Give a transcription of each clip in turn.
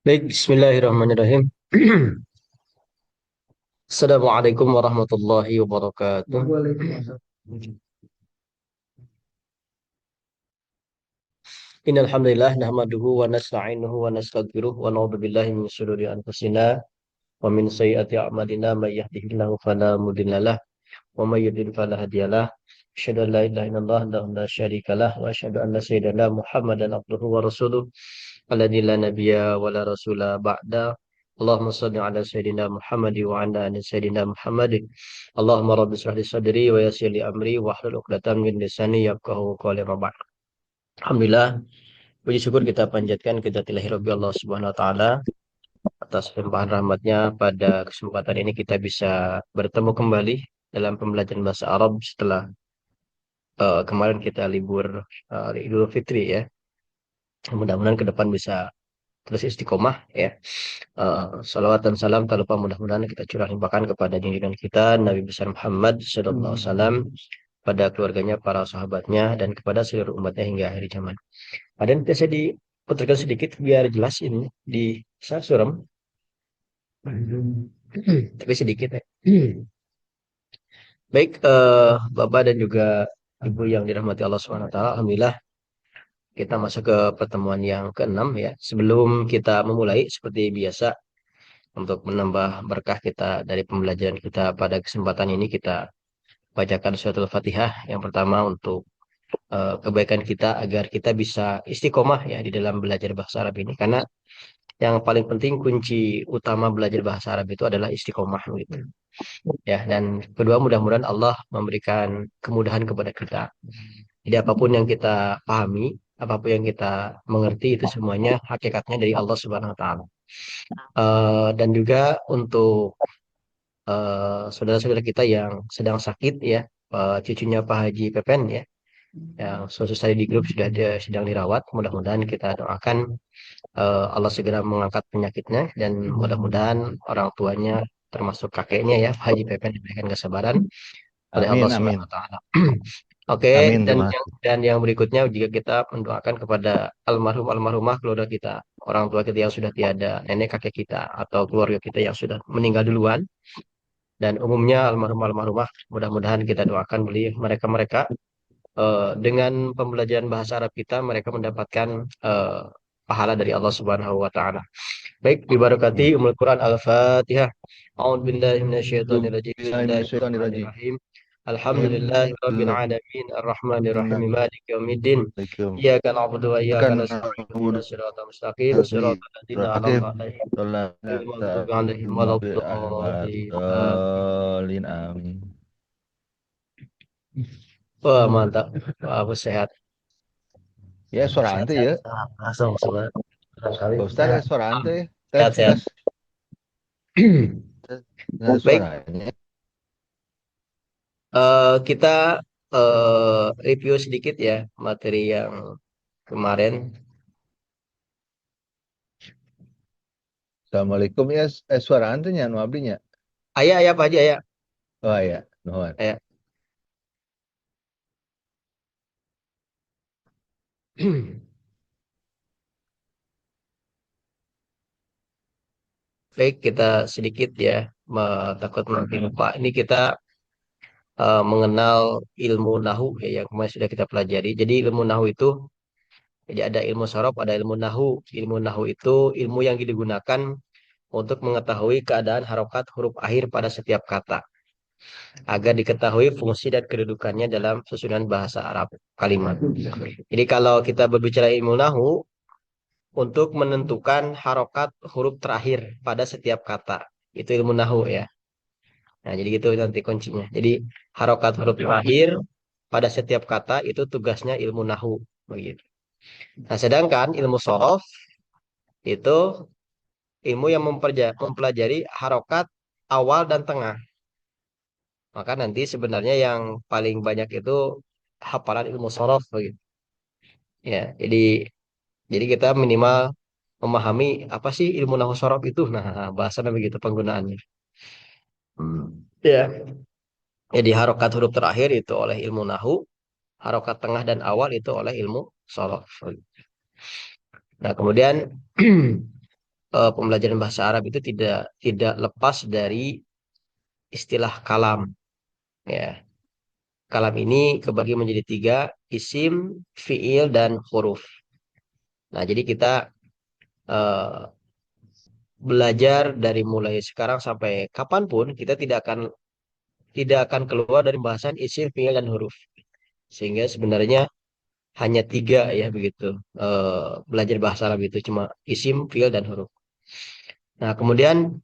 Baik, Bismillahirrahmanirrahim. Assalamualaikum warahmatullahi wabarakatuh. Innal hamdalillah nahmaduhu wa nasta'inuhu wa nastaghfiruh wa na'udzu billahi min shururi anfusina wa min sayyiati a'malina may yahdihillahu fala mudhillalah wa may yudhlil fala hadiyalah. Asyhadu an la ilaha illallah wahdahu la syarikalah wa asyhadu anna sayyidana Muhammadan abduhu wa rasuluh alladzi la nabiyya wa la rasula ba'da. Allahumma shalli ala sayyidina Muhammad wa ala ali sayyidina Muhammad. Allahumma rabbi shrah li sadri wa yassir li amri wa hlul 'uqdatam min lisani yafqahu qawli ma ba'd. Alhamdulillah, puji syukur kita panjatkan kita ilahi Rabbi Allah Subhanahu wa taala atas limpahan rahmatnya pada kesempatan ini kita bisa bertemu kembali dalam pembelajaran bahasa Arab setelah kemarin kita libur Idul Fitri ya. Mudah-mudahan ke depan bisa terus istiqomah ya. Salawat dan salam tak lupa mudah-mudahan kita curah limpahkan kepada junjungan kita Nabi besar Muhammad Sallallahu Alaihi Wasallam, pada keluarganya, para sahabatnya, dan kepada seluruh umatnya hingga akhir zaman. Ada yang bisa diputarkan sedikit biar jelas ini di saya suram, tapi sedikit ya. Baik, Bapak dan juga Ibu yang dirahmati Allah Subhanahu Wa Taala, alhamdulillah kita masuk ke pertemuan yang keenam ya. Sebelum kita memulai seperti biasa, untuk menambah berkah kita dari pembelajaran kita pada kesempatan ini, kita bacakan surat Al-Fatihah yang pertama untuk kebaikan kita agar kita bisa istiqomah ya di dalam belajar bahasa Arab ini, karena yang paling penting kunci utama belajar bahasa Arab itu adalah istiqomah gitu ya. Dan kedua, mudah-mudahan Allah memberikan kemudahan kepada kita, jadi apapun yang kita pahami, apapun yang kita mengerti, itu semuanya hakikatnya dari Allah Subhanahu Wa Taala. Dan juga untuk saudara-saudara kita yang sedang sakit ya, cucunya Pak Haji Pepen ya, yang suatu saat di grup sudah sedang dirawat. Mudah-mudahan kita doakan Allah segera mengangkat penyakitnya, dan mudah-mudahan orang tuanya termasuk kakeknya ya Pak Haji Pepen diberikan kesabaran oleh Allah Amin, Subhanahu amin, Wa Taala. Oke, amin. dan Terima yang kasih. dan yang berikutnya juga kita mendoakan kepada almarhum almarhumah keluarga kita, orang tua kita yang sudah tiada, nenek kakek kita atau keluarga kita yang sudah meninggal duluan, dan umumnya almarhum almarhumah. Mudah-mudahan kita doakan beliau mereka dengan pembelajaran bahasa Arab kita, mereka mendapatkan eh, pahala dari Allah Subhanahu Wa Taala. Baik, dibarakati Amin. Ummul Quran Al-Fatihah. A'udzubillahi minasyaitonirrajim. Bismillahirrahmanirrahim. Bismillahirrahmanirrahim. Alhamdulillahirabbil alamin arrahmanirrahim maliki yaumiddin. Iyyaka na'budu wa iyyaka Akan nasta'in na'budu ihdinas siratal mustaqim siratal ladzina Ibrahim an'amta 'alaihim ghairil maghdubi 'alaihim Maghdubi alaihim waladdallin. waladdallin. Amin. Wah, mantap. Wah, aku sehat. Ya, suara Sehat, ante sehat. ya. Langsung, sehat. Barangkali. Pak Ustaz, ya, suara ante. Tes, Sehat, sehat. tes. Tes. Nggak ada Baik, suaranya. kita review sedikit ya materi yang kemarin. Assalamualaikum ya. Suara ante nya, nu abdinya. Ayah, ayah, Pak Haji, ayah. Oh ya, nuhun. Ayah. Baik, kita sedikit ya, takut nanti lupa. Ini kita mengenal ilmu nahu ya, yang kemarin sudah kita pelajari. Jadi ilmu nahu itu, jadi ada ilmu sorof, ada ilmu nahu. Ilmu nahu itu ilmu yang digunakan untuk mengetahui keadaan harokat huruf akhir pada setiap kata, agar diketahui fungsi dan kedudukannya dalam susunan bahasa Arab kalimat. Jadi kalau kita berbicara ilmu nahu, untuk menentukan harokat huruf terakhir pada setiap kata, itu ilmu nahu ya. Nah, jadi gitu nanti kuncinya. Jadi harokat huruf terakhir pada setiap kata itu tugasnya ilmu nahu begitu. Nah, sedangkan ilmu sorof itu ilmu yang mempelajari harokat awal dan tengah. Maka nanti sebenarnya yang paling banyak itu hafalan ilmu sorof begitu. Ya, jadi kita minimal memahami apa sih ilmu nahu sorof itu. Nah, bahasanya begitu penggunaannya. Ya, jadi harokat huruf terakhir itu oleh ilmu nahu, harokat tengah dan awal itu oleh ilmu sorof. Nah, kemudian pembelajaran bahasa Arab itu tidak tidak lepas dari istilah kalam. Ya, kalam ini kebagi menjadi tiga, isim, fiil, dan huruf. Nah, jadi kita eh, belajar dari mulai sekarang sampai kapanpun kita tidak akan keluar dari bahasan isim, fiil, dan huruf. Sehingga sebenarnya hanya tiga ya begitu. Belajar bahasa Arab itu cuma isim, fiil, dan huruf. Nah, kemudian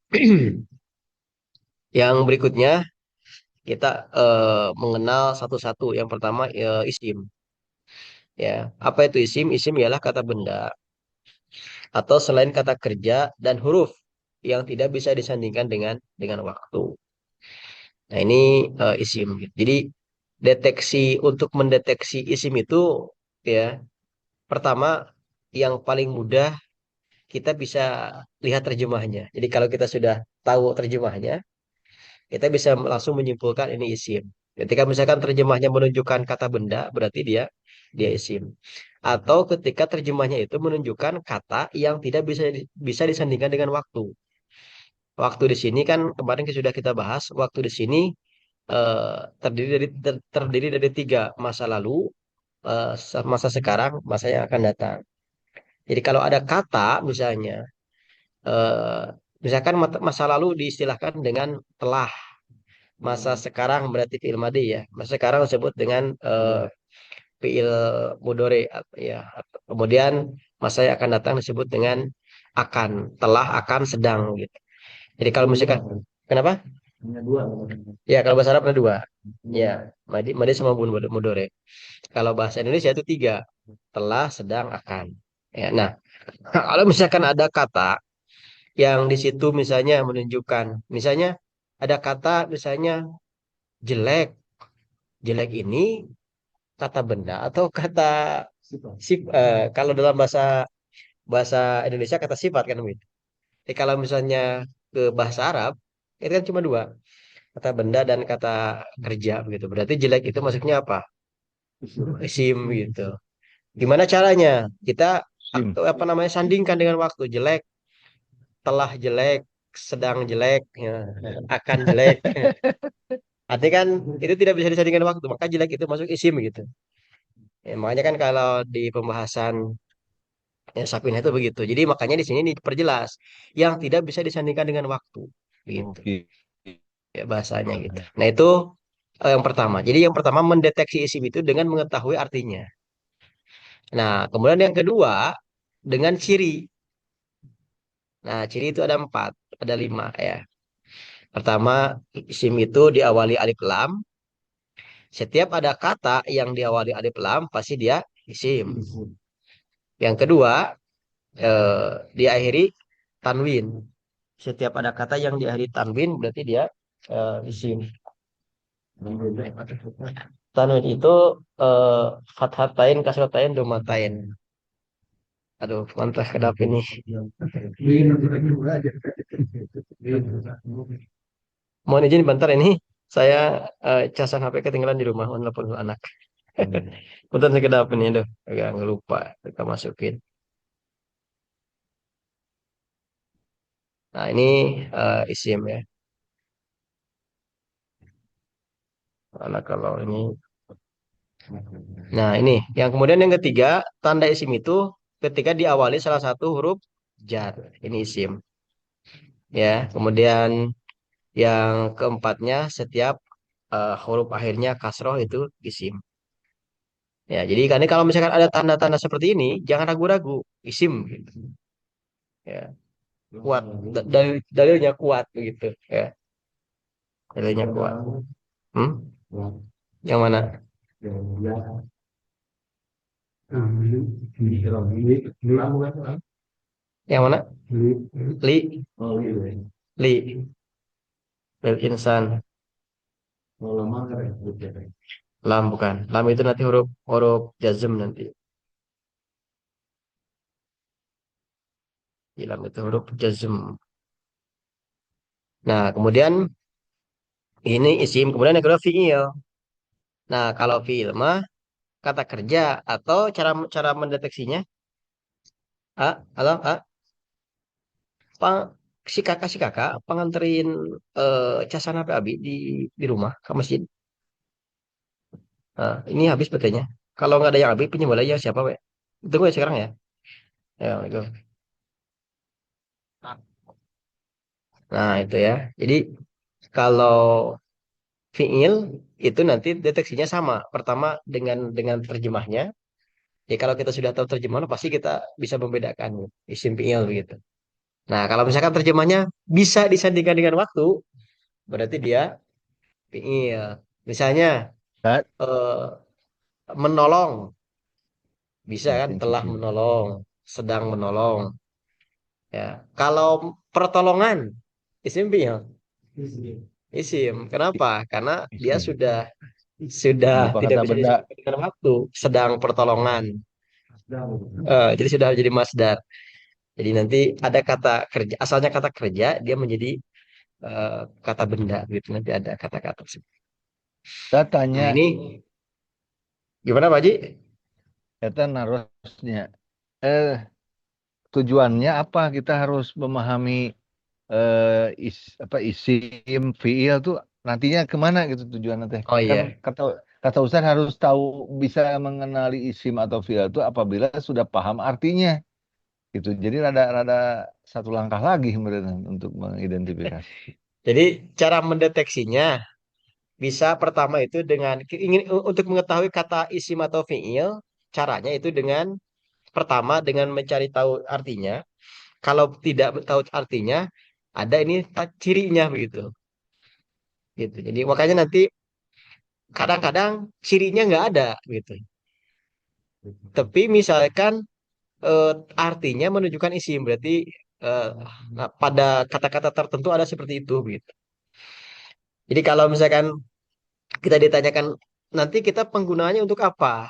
yang berikutnya kita mengenal satu-satu. Yang pertama isim. Ya, apa itu isim? Isim ialah kata benda atau selain kata kerja dan huruf yang tidak bisa disandingkan dengan waktu. Nah, ini isim. Jadi deteksi untuk mendeteksi isim itu ya pertama yang paling mudah kita bisa lihat terjemahnya. Jadi kalau kita sudah tahu terjemahnya, kita bisa langsung menyimpulkan ini isim. Ketika misalkan terjemahnya menunjukkan kata benda, berarti dia isim. Atau ketika terjemahnya itu menunjukkan kata yang tidak bisa disandingkan dengan waktu. Waktu di sini kan kemarin sudah kita bahas, waktu di sini terdiri dari tiga, masa lalu, masa sekarang, masa yang akan datang. Jadi kalau ada kata misalnya, eh, misalkan masa lalu diistilahkan dengan telah, masa sekarang berarti fi'il madhi ya. Masa sekarang disebut dengan fi'il mudhari ya. Kemudian masa yang akan datang disebut dengan akan, telah, akan, sedang gitu. Jadi kalau misalkan kenapa? Ya, kalau bahasa Arab ada dua. Ya, madhi, madhi sama mudhari. Kalau bahasa Indonesia itu tiga, telah, sedang, akan. Ya, nah, kalau misalkan ada kata yang di situ misalnya menunjukkan, misalnya ada kata misalnya jelek, jelek ini kata benda atau kata kalau dalam bahasa bahasa Indonesia kata sifat kan begitu. Jadi kalau misalnya ke bahasa Arab itu kan cuma dua, kata benda dan kata kerja begitu. Berarti jelek itu maksudnya apa? Isim gitu. Gimana caranya? Kita Sim. apa namanya sandingkan dengan waktu jelek, telah jelek, sedang jelek, ya, akan jelek. Artinya kan itu tidak bisa disandingkan waktu, maka jelek itu masuk isim gitu. Ya, makanya kan kalau di pembahasan ya, Safinah itu begitu. Jadi makanya di sini diperjelas yang tidak bisa disandingkan dengan waktu, gitu. Oke. Ya bahasanya gitu. Nah itu yang pertama. Jadi yang pertama mendeteksi isim itu dengan mengetahui artinya. Nah kemudian yang kedua dengan ciri. Nah ciri itu ada empat, ada lima ya. Pertama isim itu diawali alif lam. Setiap ada kata yang diawali alif lam pasti dia isim. Yang kedua diakhiri tanwin. Setiap ada kata yang diakhiri tanwin berarti dia isim. Tanwin itu eh, fathatain, kasrotain, domatain. Aduh, mantap kedap ini. Mohon izin bentar ini. Saya casan HP ketinggalan di rumah. Mohon telepon dulu anak. Bentar sekedap ini. Aduh, agak ngelupa. Kita masukin. Nah, ini isim ya. Anak kalau ini. Nah, ini. Yang kemudian yang ketiga, tanda isim itu ketika diawali salah satu huruf jar. Ini isim. Ya, kemudian yang keempatnya setiap huruf akhirnya kasroh itu isim. Ya, jadi kan kalau misalkan ada tanda-tanda seperti ini, jangan ragu-ragu, isim gitu. Ya, kuat dalilnya kuat begitu ya. Dalilnya kuat. Hmm? Yang mana? Yang mana? Li, li, lil insan. Lam bukan. Lam itu nanti huruf huruf jazm nanti. Lam itu huruf jazm. Nah, kemudian ini isim, kemudian yang kedua fiil. Nah, kalau fiil mah kata kerja atau cara cara mendeteksinya? A, halo, A. Pak, si kakak penganterin casan HP Abi di rumah ke masjid. Nah, ini habis petenya. Kalau nggak ada yang Abi, pinjam boleh ya siapa, we? Tunggu ya sekarang ya. Ya, itu. Nah, itu ya. Jadi kalau fiil itu nanti deteksinya sama. Pertama dengan terjemahnya. Ya kalau kita sudah tahu terjemahan pasti kita bisa membedakan isim fiil begitu. Nah, kalau misalkan terjemahnya bisa disandingkan dengan waktu, berarti dia fiil. Misalnya Saat eh, menolong, bisa kan berarti telah fiil. menolong, sedang menolong. Ya, kalau pertolongan isim fiil, isim. Kenapa? Karena dia Isim. sudah Berupa tidak kata bisa benda. disandingkan dengan waktu, sedang pertolongan. Jadi sudah jadi masdar. Jadi nanti ada kata kerja, asalnya kata kerja, dia menjadi kata benda gitu. Nanti ada kata-kata. Saya Nah tanya, ini gimana Pak Haji? kata narosnya. Eh, tujuannya apa? Kita harus memahami apa isim fiil tuh nantinya kemana gitu tujuannya teh. Oh Kan iya, kata kata Ustaz harus tahu bisa mengenali isim atau fiil itu apabila sudah paham artinya gitu. Jadi rada-rada satu langkah lagi sebenarnya untuk mengidentifikasi. jadi cara mendeteksinya bisa pertama itu dengan ingin untuk mengetahui kata isim atau fiil, caranya itu dengan pertama dengan mencari tahu artinya. Kalau tidak tahu artinya, ada ini cirinya begitu. Gitu. Jadi makanya nanti kadang-kadang cirinya nggak ada gitu. Tapi misalkan eh, artinya menunjukkan isim, berarti eh, nah, pada kata-kata tertentu ada seperti itu gitu. Jadi kalau misalkan kita ditanyakan nanti kita penggunaannya untuk apa?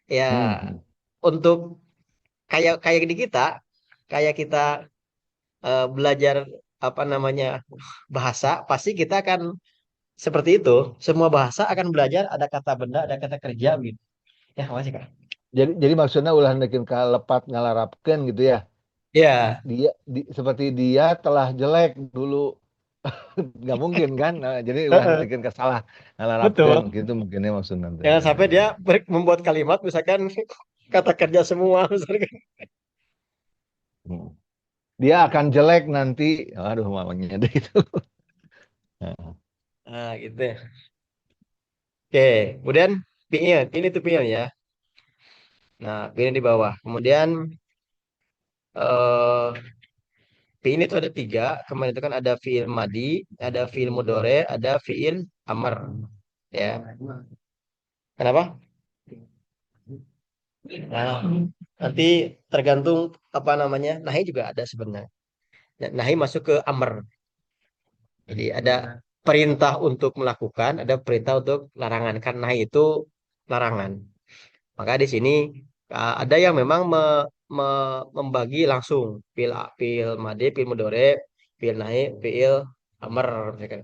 Ya Hmm. untuk kayak kayak di kita, kayak kita belajar apa namanya bahasa, pasti kita akan seperti itu. Semua bahasa akan belajar ada kata benda, ada kata kerja gitu. Ya, masih Kak. Jadi maksudnya ulah nekin kalepat ngalarapkeun gitu ya. Ya, Dia seperti dia telah jelek dulu nggak mungkin kan. Nah, jadi ulah nekin salah ngalarapkeun betul. gitu mungkinnya maksudnya nanti. Jangan Ya, sampai ya, dia ya. membuat kalimat misalkan kata kerja semua misalkan. Hmm. Dia akan jelek nanti. Aduh mamanya deh itu. Nah, Nah, gitu. Oke, kemudian fiil, ini tuh fiil ya. Nah, fiil di bawah. Kemudian eh fiil itu ada tiga. Kemarin itu kan ada fiil madi, ada fiil mudore, ada fiil amar. Ya, kenapa? Nah, nanti tergantung apa namanya. Nahi juga ada sebenarnya. Nah, nahi masuk ke amar. Jadi ada perintah untuk melakukan, ada perintah untuk larangan. Kan nahi itu larangan. Maka di sini ada yang memang membagi langsung pil made, pil mudore, pil nahi, pil amar. Misalkan.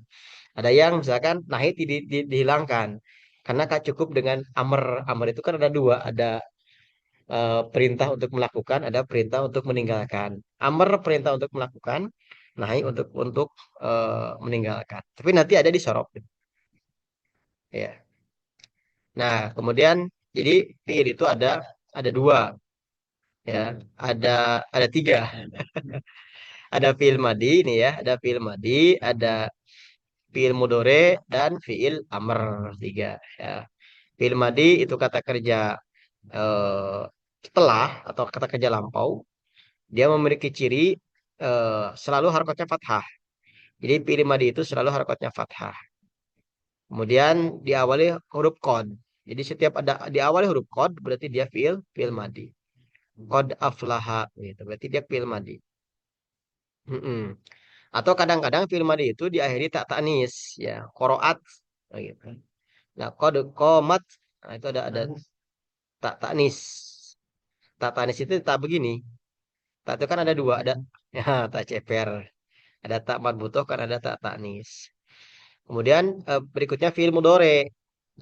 Ada yang misalkan nahi dihilangkan karena kan cukup dengan amar. Amar itu kan ada dua, ada perintah untuk melakukan, ada perintah untuk meninggalkan. Amar perintah untuk melakukan, nahi untuk meninggalkan. Tapi nanti ada di sorop. Ya. Nah, kemudian jadi fiil itu ada dua ya, ada tiga. Ada fiil madi nih ya, ada fiil madi, ada fiil mudore dan fiil amr tiga ya. Fiil madi itu kata kerja eh, setelah atau kata kerja lampau, dia memiliki ciri selalu harokatnya fathah. Jadi fiil madi itu selalu harokatnya fathah. Kemudian diawali huruf qad. Jadi setiap ada diawali huruf qad berarti dia fiil madi. Qad aflaha gitu. Berarti dia fiil madi. Mm-mm. Atau kadang-kadang fiil madi itu diakhiri tak tanis ya, qoroat nah, gitu. Nah, qad qomat nah, itu ada tak tanis. Tak tanis itu tak begini. Tak itu kan ada dua, ada ya tak ceper, ada tak marbutoh kan ada tak tanis. Kemudian berikutnya fiil mudore.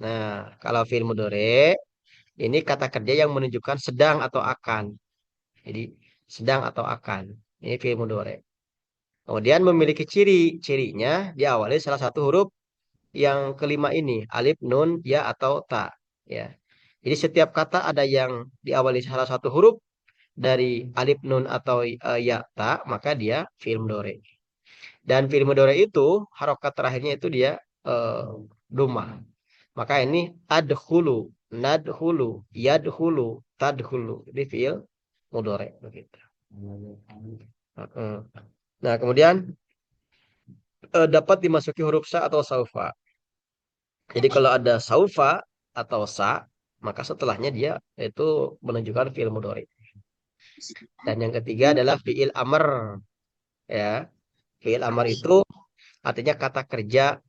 Nah, kalau fiil mudore ini kata kerja yang menunjukkan sedang atau akan. Jadi sedang atau akan. Ini fiil mudore. Kemudian memiliki ciri. Cirinya diawali salah satu huruf yang kelima ini, alif, nun, ya atau ta. Ya. Jadi setiap kata ada yang diawali salah satu huruf dari alif, nun atau ya, ta, maka dia fi'il mudhari. Dan fi'il mudhari itu harokat terakhirnya itu dia eh, domah. Maka ini adhulu, nadhulu, yadhulu, tadhulu. Ini fi'il mudhari begitu. Heeh. Nah, kemudian dapat dimasuki huruf sa atau saufa. Jadi kalau ada saufa atau sa, maka setelahnya dia itu menunjukkan fi'il mudhari. Dan yang ketiga adalah fi'il amr. Ya, fi'il amr itu artinya kata kerja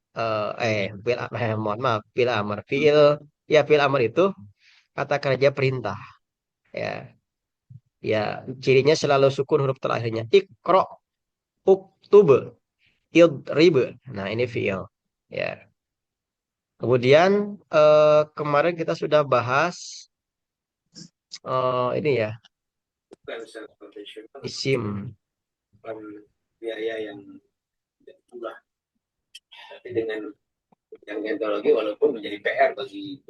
mohon maaf, fi'il amr. Fi'il amr itu kata kerja perintah. Ya, ya, cirinya selalu sukun huruf terakhirnya. Iqra, uktub, idrib. Nah, ini fi'il. Ya. Kemudian kemarin kita sudah bahas ini ya, bukan secara konvensional, isim. bukan biaya yang tidak murah, tapi dengan yang teknologi walaupun menjadi PR bagi.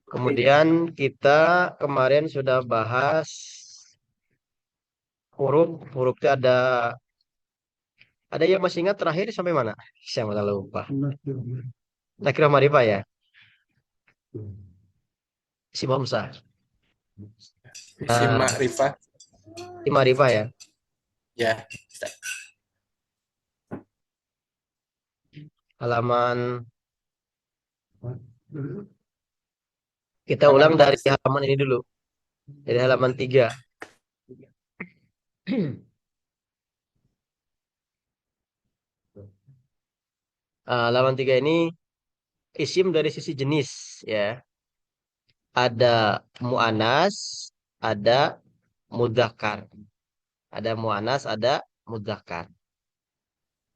Kemudian kita kemarin sudah bahas huruf. Huruf itu ada yang masih ingat terakhir sampai mana? Saya malah lupa. Nakirah Marifah ya. Isim Hamzah. Isim Ma'rifah. Isim Marifah ya. Ya, Halaman kita ulang dari halaman ini dulu. Dari halaman 3. Halaman 3 ini isim dari sisi jenis ya. Ada mu'anas, ada mudzakkar. Ada mu'anas, ada mudzakkar.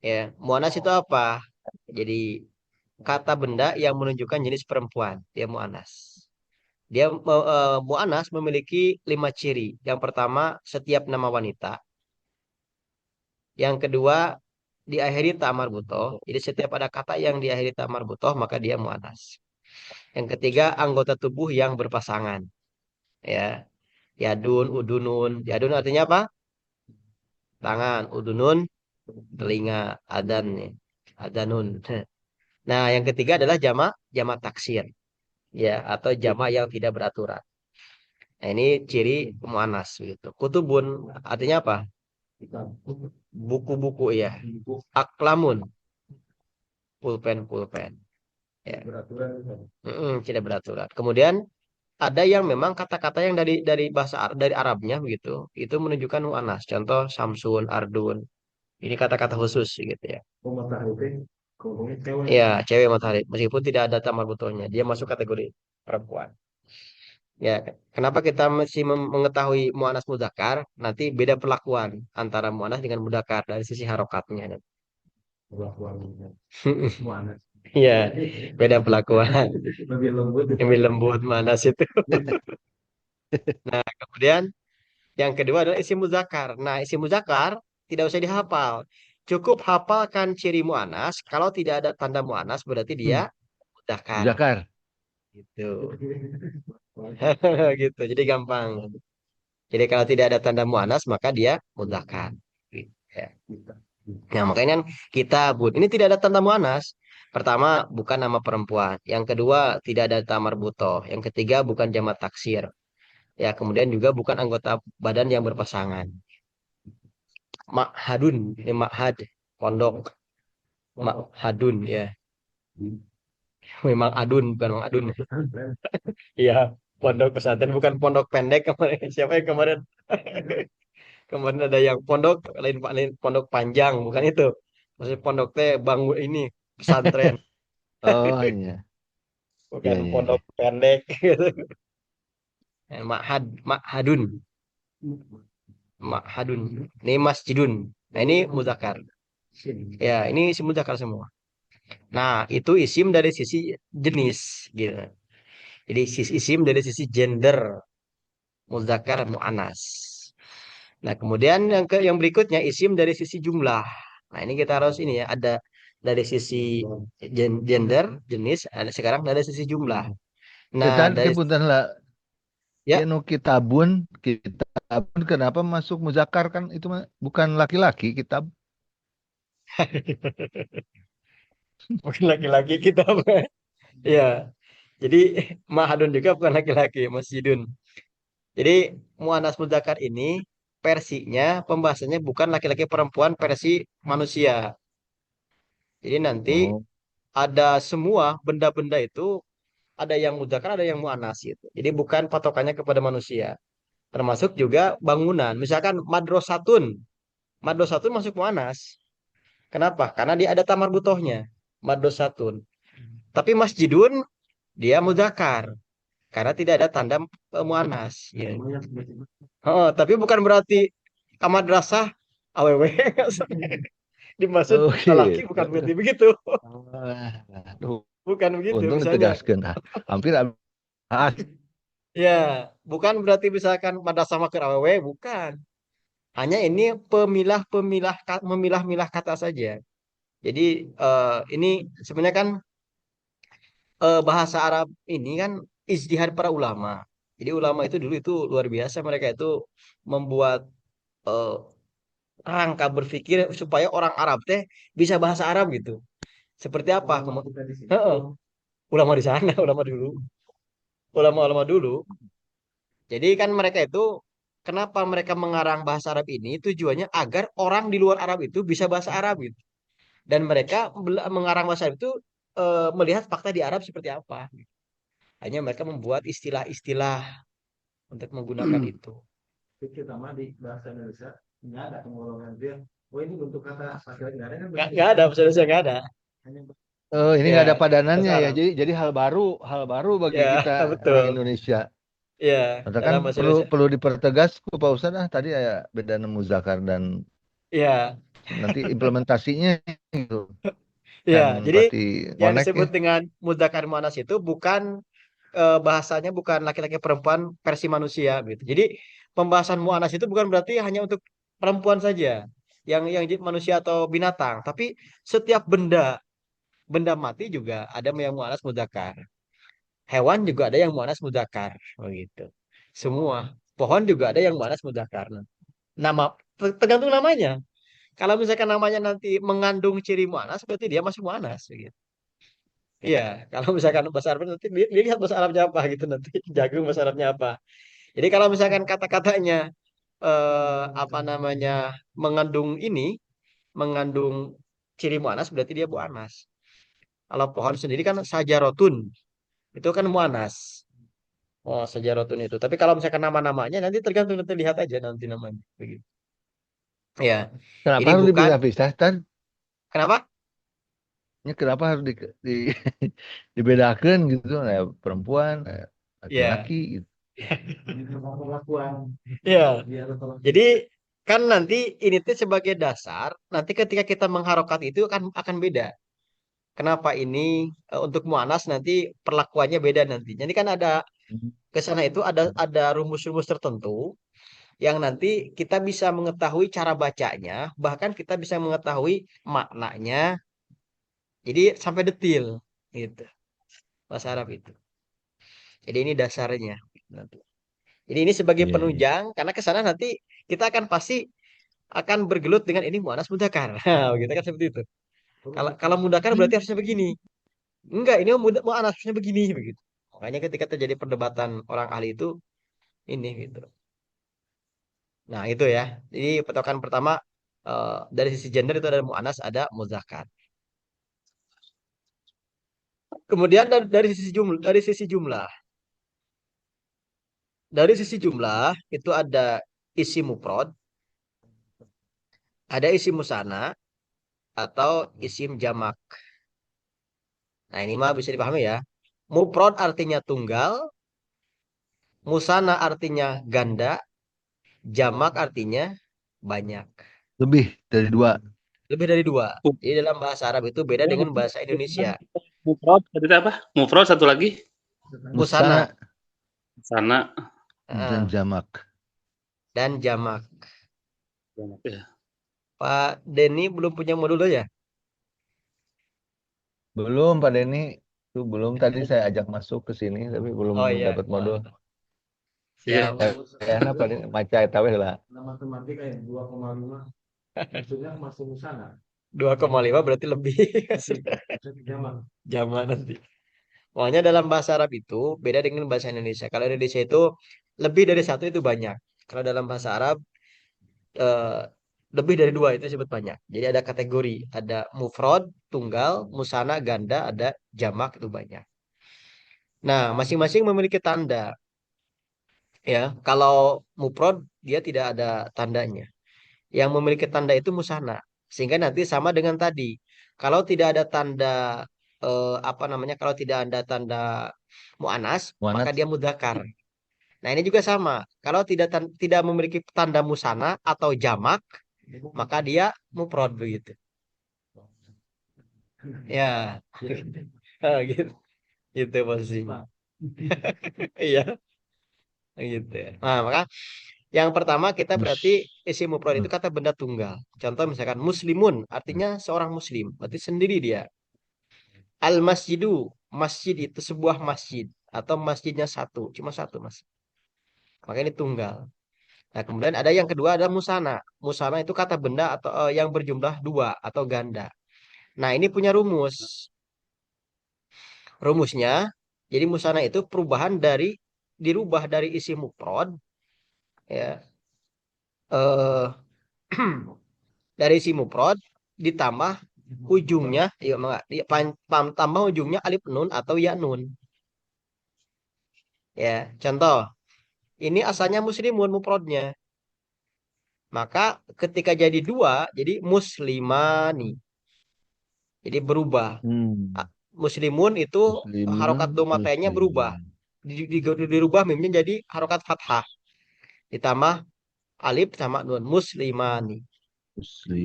Ya, mu'anas itu apa? Jadi kata benda yang menunjukkan jenis perempuan, dia mu'anas. Dia mu'anas memiliki 5 ciri. Yang pertama, setiap nama wanita. Yang kedua, diakhiri ta marbutoh. Jadi setiap ada kata yang diakhiri ta marbutoh, maka dia mu'anas. Yang ketiga, anggota tubuh yang berpasangan. Ya, yadun, udunun. Yadun artinya apa? Tangan. Udunun, telinga. Adan, nih. Adanun. Nah, yang ketiga adalah jama taksir. Ya, atau jama yang tidak beraturan. Nah, ini ciri mu'anas gitu. Kutubun artinya apa? Buku-buku ya. Aklamun, pulpen. Ya. Tidak beraturan. Kemudian ada yang memang kata-kata yang dari bahasa dari Arabnya begitu, itu menunjukkan mu'anas. Contoh Samsun, Ardun. Ini kata-kata khusus gitu ya. Ya, cewek matahari. Meskipun tidak ada tamar butuhnya, dia masuk kategori perempuan. Ya, kenapa kita mesti mengetahui mu'anas mudzakkar? Nanti beda perlakuan antara mu'anas dengan mudzakkar dari sisi harokatnya. Iya, beda perlakuan. Lebih lembut mu'anas itu. Nah, kemudian yang kedua adalah isim mudzakkar. Nah, isim mudzakkar tidak usah dihafal. Cukup hafalkan ciri mu'anas. Kalau tidak ada tanda mu'anas berarti dia mudzakkar. Zakar. Gitu. Gitu. Jadi gampang. Jadi kalau tidak ada tanda mu'anas maka dia mudzakkar. Ya. Nah, makanya kan kita ini tidak ada tanda mu'anas. Pertama, bukan nama perempuan. Yang kedua, tidak ada tamar butoh. Yang ketiga, bukan jamak taksir. Ya, kemudian juga bukan anggota badan yang berpasangan. Makhadun, ini makhad, pondok. Makhadun ya. Memang adun, bukan memang adun. Iya, pondok pesantren bukan pondok pendek kemarin. Siapa yang kemarin? Kemarin ada yang pondok lain pondok panjang, bukan itu. Maksudnya pondok teh bangun ini pesantren, Oh iya, iya, bukan iya, iya. pondok pendek gitu. Makhadun, makhadun. Ini masjidun. Nah, ini mudzakkar. Ya, ini isim mudzakkar semua. Nah, itu isim dari sisi jenis gitu. Jadi isim dari sisi gender, mudzakkar muannas. Nah, kemudian yang berikutnya isim dari sisi jumlah. Nah, ini kita harus ini ya, ada dari sisi gender, jenis, ada sekarang dari sisi jumlah. Nah, Ketan dari kepunten lah ya ya nu kitabun kenapa masuk muzakar kan itu mah bukan laki-laki kitab. mungkin laki-laki kita ya. Jadi Mahadun juga bukan laki-laki, Masjidun. Jadi Muannas Mudzakkar ini versinya pembahasannya bukan laki-laki perempuan versi manusia. Jadi nanti Oh. ada semua benda-benda itu ada yang mudzakkar ada yang muannas gitu. Jadi bukan patokannya kepada manusia. Termasuk juga bangunan. Misalkan madrosatun. Madrosatun masuk muannas. Kenapa? Karena dia ada tamar butohnya. Madrosatun. Tapi masjidun dia mudzakkar karena tidak ada tanda muannas. Ya. Oh, tapi bukan berarti madrasah aww dimaksud Oh lelaki bukan gitu. berarti begitu. Aduh, Bukan begitu untung misalnya. ditegaskan. Hampir Ya, bukan berarti misalkan madrasah maker aww bukan. Hanya ini memilah-milah kata saja. Jadi ini sebenarnya kan bahasa Arab ini kan ijtihad para ulama. Jadi ulama itu dulu itu luar biasa mereka itu membuat eh, rangka berpikir supaya orang Arab teh bisa bahasa Arab gitu. Seperti apa? Heeh, ulama di sana, ulama dulu. Ulama-ulama dulu. Jadi kan mereka itu kenapa mereka mengarang bahasa Arab ini tujuannya agar orang di luar Arab itu bisa bahasa Arab gitu. Dan mereka mengarang bahasa Arab itu melihat fakta di Arab seperti apa. Hanya mereka membuat istilah-istilah untuk menggunakan itu. Terutama di bahasa Indonesia nggak ada pengolongan dia. Oh ini bentuk kata laki-laki nggak ada kan? Nggak ada, bahasa Indonesia nggak ada. Hanya ini ya nggak ada bahasa padanannya ya. Arab. Jadi hal baru bagi Ya kita orang betul. Indonesia. Ya Maka kan dalam bahasa perlu Indonesia. perlu dipertegas ku Pak Ustadz tadi ya beda muzakar dan Ya, nanti implementasinya gitu ya. kan Jadi pasti yang ngonek ya. disebut dengan mudzakkar muannas itu bukan bahasanya bukan laki-laki perempuan versi manusia gitu. Jadi pembahasan muannas itu bukan berarti hanya untuk perempuan saja, yang manusia atau binatang, tapi setiap benda mati juga ada yang muannas mudzakkar. Hewan juga ada yang muannas mudzakkar, begitu. Semua pohon juga ada yang muannas mudzakkar. Nama tergantung namanya. Kalau misalkan namanya nanti mengandung ciri muannas, berarti dia masih muannas, begitu. Iya, kalau misalkan bahasa Arab nanti dilihat bahasa Arabnya apa gitu nanti jagung bahasa Arabnya apa. Jadi kalau misalkan kata-katanya apa namanya mengandung mengandung ciri muannas berarti dia muannas. Kalau pohon sendiri kan sajarotun itu kan muannas. Oh, sajarotun itu. Tapi kalau misalkan nama-namanya nanti tergantung nanti lihat aja nanti namanya begitu. Ya. Kenapa Jadi harus bukan dipisah-pisah kan? kenapa? Kenapa harus dibedakan gitu ya perempuan Ya. laki-laki gitu. Ya. Jadi kan nanti ini tuh sebagai dasar, nanti ketika kita mengharokat itu akan beda. Kenapa ini untuk muanas nanti perlakuannya beda nanti. Jadi kan ada ke sana itu ada rumus-rumus tertentu yang nanti kita bisa mengetahui cara bacanya, bahkan kita bisa mengetahui maknanya. Jadi sampai detil gitu bahasa Arab itu. Jadi ini dasarnya. Jadi ini sebagai Iya, iya. penunjang karena ke sana nanti kita akan pasti akan bergelut dengan ini muanas mudzakkar. Nah, gitu kan seperti itu. Kalau mudzakkar berarti harusnya begini. Enggak, ini muanas harusnya begini begitu. Makanya ketika terjadi perdebatan orang ahli itu ini gitu. Nah, itu ya. Jadi patokan pertama dari sisi gender itu ada muanas, ada mudzakkar. Kemudian dari sisi jumlah itu ada isi mufrad, ada isi musanna atau isim jamak. Nah, ini mah bisa dipahami ya. Mufrad artinya tunggal, musanna artinya ganda, jamak artinya banyak. Lebih dari dua. Lebih dari dua. Jadi dalam bahasa Arab itu beda dengan bahasa Indonesia. Mufrad tadi apa? Mufrad satu lagi Musanna Musana sana dan eh, jamak. dan jamak. ya. Pak Denny belum punya modul ya? Belum Pak Denny, itu belum. Tadi saya ajak masuk ke sini, tapi belum Oh iya. dapat modul. Siap. Ya, Pak Denny, maca eta we lah. 2,5 berarti lebih. Zaman nanti. Makanya dalam bahasa Arab itu beda dengan bahasa Indonesia. Kalau Indonesia itu lebih dari satu itu banyak. Kalau dalam bahasa Arab eh, lebih dari dua itu disebut banyak. Jadi ada kategori, ada mufrad, tunggal, musana, ganda, ada jamak itu banyak. Nah, masing-masing memiliki tanda. Ya, kalau mufrad dia tidak ada tandanya. Yang memiliki tanda itu musana. Sehingga nanti sama dengan tadi. Kalau tidak ada tanda apa namanya? Kalau tidak ada tanda mu'anas, maka Muannats. dia mudzakkar. Nah, ini juga sama. Kalau tidak memiliki tanda musana atau jamak, maka dia mufrad begitu. Ya, ah, gitu, gitu posisinya. Iya, gitu. Nah, maka yang pertama kita berarti Mus. isim mufrad itu kata benda tunggal. Contoh misalkan muslimun, artinya seorang muslim, berarti sendiri dia. Al masjidu, masjid itu sebuah masjid atau masjidnya satu, cuma satu mas. Maka ini tunggal. Nah, kemudian ada yang kedua ada musana. Musana itu kata benda atau yang berjumlah dua atau ganda. Nah, ini punya rumus. Rumusnya, jadi musana itu perubahan dari dirubah dari isi mufrad ya. Eh dari isi mufrad ditambah ujungnya ya enggak, tambah ujungnya alif nun atau ya nun. Ya, contoh, ini asalnya muslimun mufradnya. Maka ketika jadi dua, jadi muslimani. Jadi berubah. Hmm. Ah, Muslimun itu Muslimun, harokat domatenya berubah. musliman. Dirubah mimnya jadi harokat fathah. Ditambah alif sama nun. Muslimani.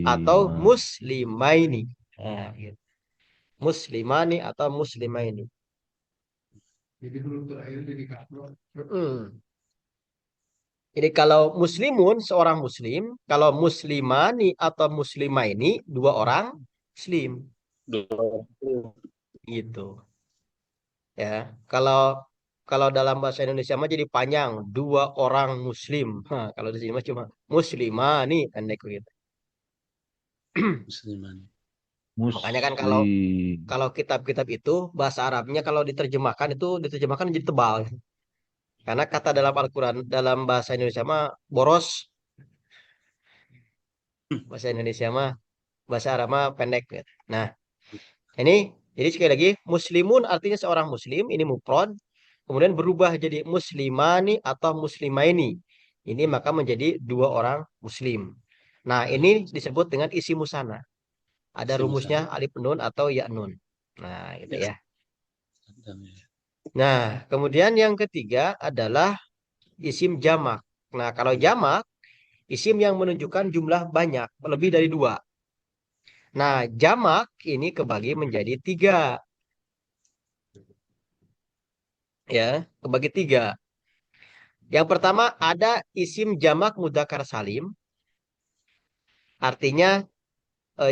Atau Musliman. muslimaini. Nah, gitu. Muslimani atau muslimaini. Mm-mm. Jadi kalau muslimun seorang muslim, kalau muslimani atau muslimaini dua orang muslim gitu. Ya, kalau kalau dalam bahasa Indonesia mah jadi panjang dua orang muslim. Nah, kalau di sini mah cuma muslimani pendek gitu. Musliman. Makanya kan kalau Muslim. kalau kitab-kitab itu bahasa Arabnya kalau diterjemahkan itu diterjemahkan jadi tebal. Karena kata dalam Al-Quran dalam bahasa Indonesia mah boros, bahasa Indonesia mah bahasa Arab mah pendek gitu. Nah, ini jadi sekali lagi muslimun artinya seorang muslim ini mufrad kemudian berubah jadi muslimani atau muslimaini. Ini maka menjadi dua orang muslim. Nah, ini disebut dengan isi musana. Ada Si rumusnya Musa. alif nun atau ya nun. Nah, gitu Ya. ya. Nah, kemudian yang ketiga adalah isim jamak. Nah, kalau jamak, isim yang menunjukkan jumlah banyak, lebih dari dua. Nah, jamak ini kebagi menjadi tiga. Ya, kebagi tiga. Yang pertama ada isim jamak mudzakkar salim. Artinya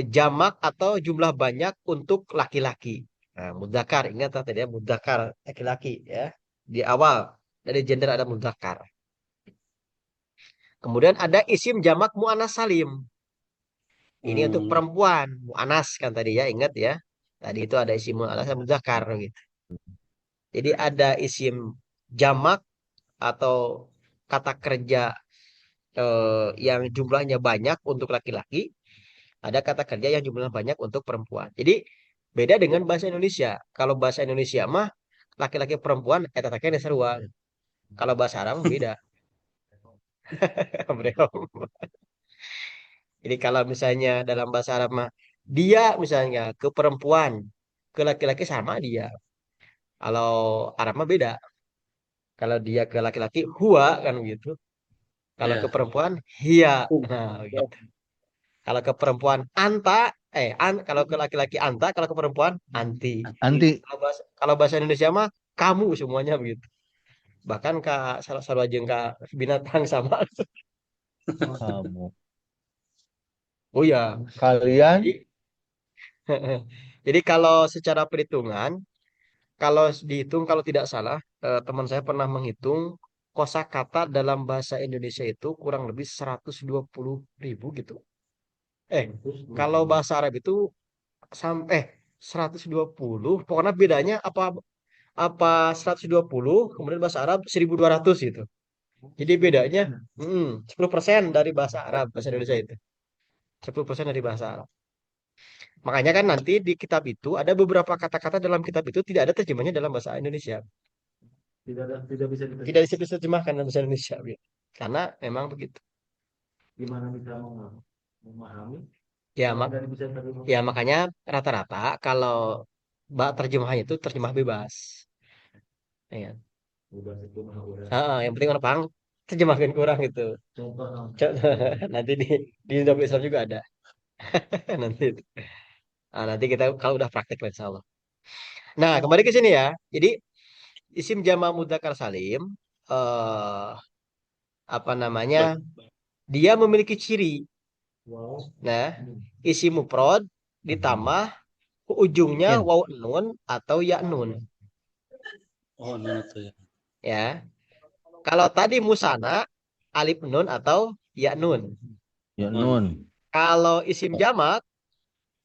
jamak atau jumlah banyak untuk laki-laki. Nah, mudzakkar, ingat tadi ya, mudzakkar laki-laki ya. Di awal dari gender ada mudzakkar. Kemudian ada isim jamak muannas salim. Ini untuk Hmm. perempuan, muannas kan tadi ya, ingat ya. Tadi itu ada isim muannas dan mudzakkar gitu. Jadi ada isim jamak atau kata kerja yang jumlahnya banyak untuk laki-laki, ada kata kerja yang jumlahnya banyak untuk perempuan. Jadi beda dengan bahasa Indonesia. Kalau bahasa Indonesia mah laki-laki perempuan eta teh sarua. Kalau bahasa Arab beda. Bro. Jadi kalau misalnya dalam bahasa Arab mah dia misalnya ke perempuan, ke laki-laki sama dia. Kalau Arab mah beda. Kalau dia ke laki-laki huwa kan gitu. Kalau ke Ya. perempuan hia. Nah, gitu. Kalau ke perempuan anta, kalau ke laki-laki anta, kalau ke perempuan anti. Anti. Kalau bahasa Indonesia mah kamu semuanya begitu. Bahkan kak salah jeung kak binatang sama. Kamu. Oh ya. Kalian Jadi jadi kalau secara perhitungan, kalau dihitung kalau tidak salah, teman saya pernah menghitung kosakata dalam bahasa Indonesia itu kurang lebih 120.000 gitu. Kalau bahasa Arab itu sampai 120, pokoknya bedanya apa apa 120, kemudian bahasa Arab 1.200 gitu. Jadi bedanya 10% dari bahasa Arab, bahasa Indonesia itu. 10% dari bahasa Arab. Makanya kan nanti di kitab itu ada beberapa kata-kata dalam kitab itu tidak ada terjemahnya dalam bahasa Indonesia. Tidak bisa diterjemahkan dalam bahasa Indonesia, gitu. Karena memang begitu. Ya, ya makanya rata-rata kalau terjemahannya itu terjemah bebas. Ya. Yang penting orang paham terjemahkan kurang gitu. Nanti di Indonesia Islam juga ada. Nanti nanti kita kalau udah praktek lah insya Allah. Nah, kembali ke sini ya. Jadi isim jama mudzakkar salim eh apa namanya? Dia memiliki ciri. Nah, isim mufrad ditambah ujungnya ya. waw nun atau ya nun. Oh, nah itu ya. Ya. Kalau tadi musana alif nun atau ya nun. Ya nun. Kalau isim jamak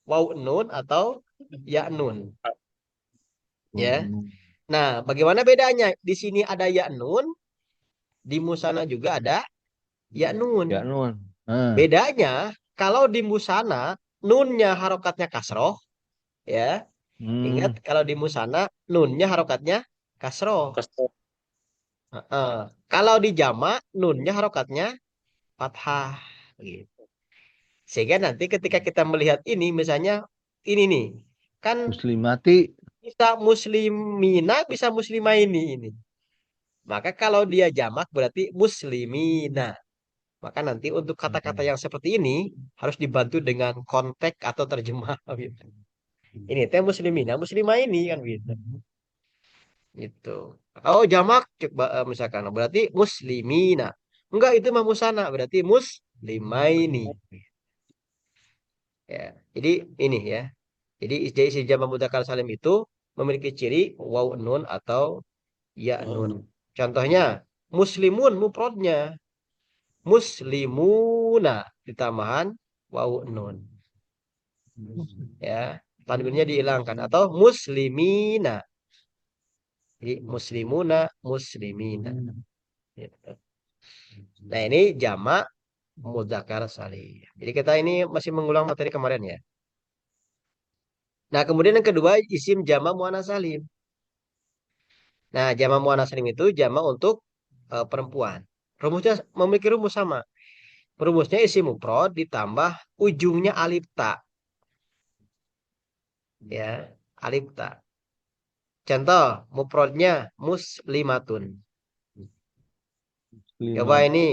waw nun atau ya nun. Ya. Nah, bagaimana bedanya? Di sini ada ya nun, di musana juga ada ya nun. Ya nun. Ah. Bedanya kalau di musana nunnya harokatnya kasroh, ya. Ingat Hmm. kalau di musana nunnya harokatnya kasroh. Kasih. Heeh. Kalau di jama nunnya harokatnya fathah. Gitu. Sehingga nanti ketika kita melihat ini, misalnya ini nih, kan Muslimati. bisa muslimina, bisa muslimaini ini. Maka kalau dia jamak berarti muslimina. Maka nanti untuk kata-kata yang seperti ini harus dibantu dengan konteks atau terjemah. Gitu. Ini teh muslimina, muslimah ini kan gitu. Gitu. Oh jamak misalkan berarti muslimina. Enggak itu mah musana berarti muslimaini. Ya. Jadi ini ya. Jadi isi jamak mudzakkar salim itu memiliki ciri waw nun atau ya nun. Oh, Contohnya muslimun mufradnya muslimuna ditambahan waw nun. Ya. Tanwinnya dihilangkan atau muslimina. Jadi muslimuna muslimina. Gitu. Nah ini jamak mudzakkar salim. Jadi kita ini masih mengulang materi kemarin ya. Nah, kemudian yang kedua isim jamak muannats salim. Nah, jamak muannats salim itu jamak untuk perempuan. Rumusnya memiliki rumus sama. Rumusnya isim mufrad ditambah ujungnya alif ta. Ya, alif ta. Contoh mufradnya muslimatun. Coba Muslimat. ini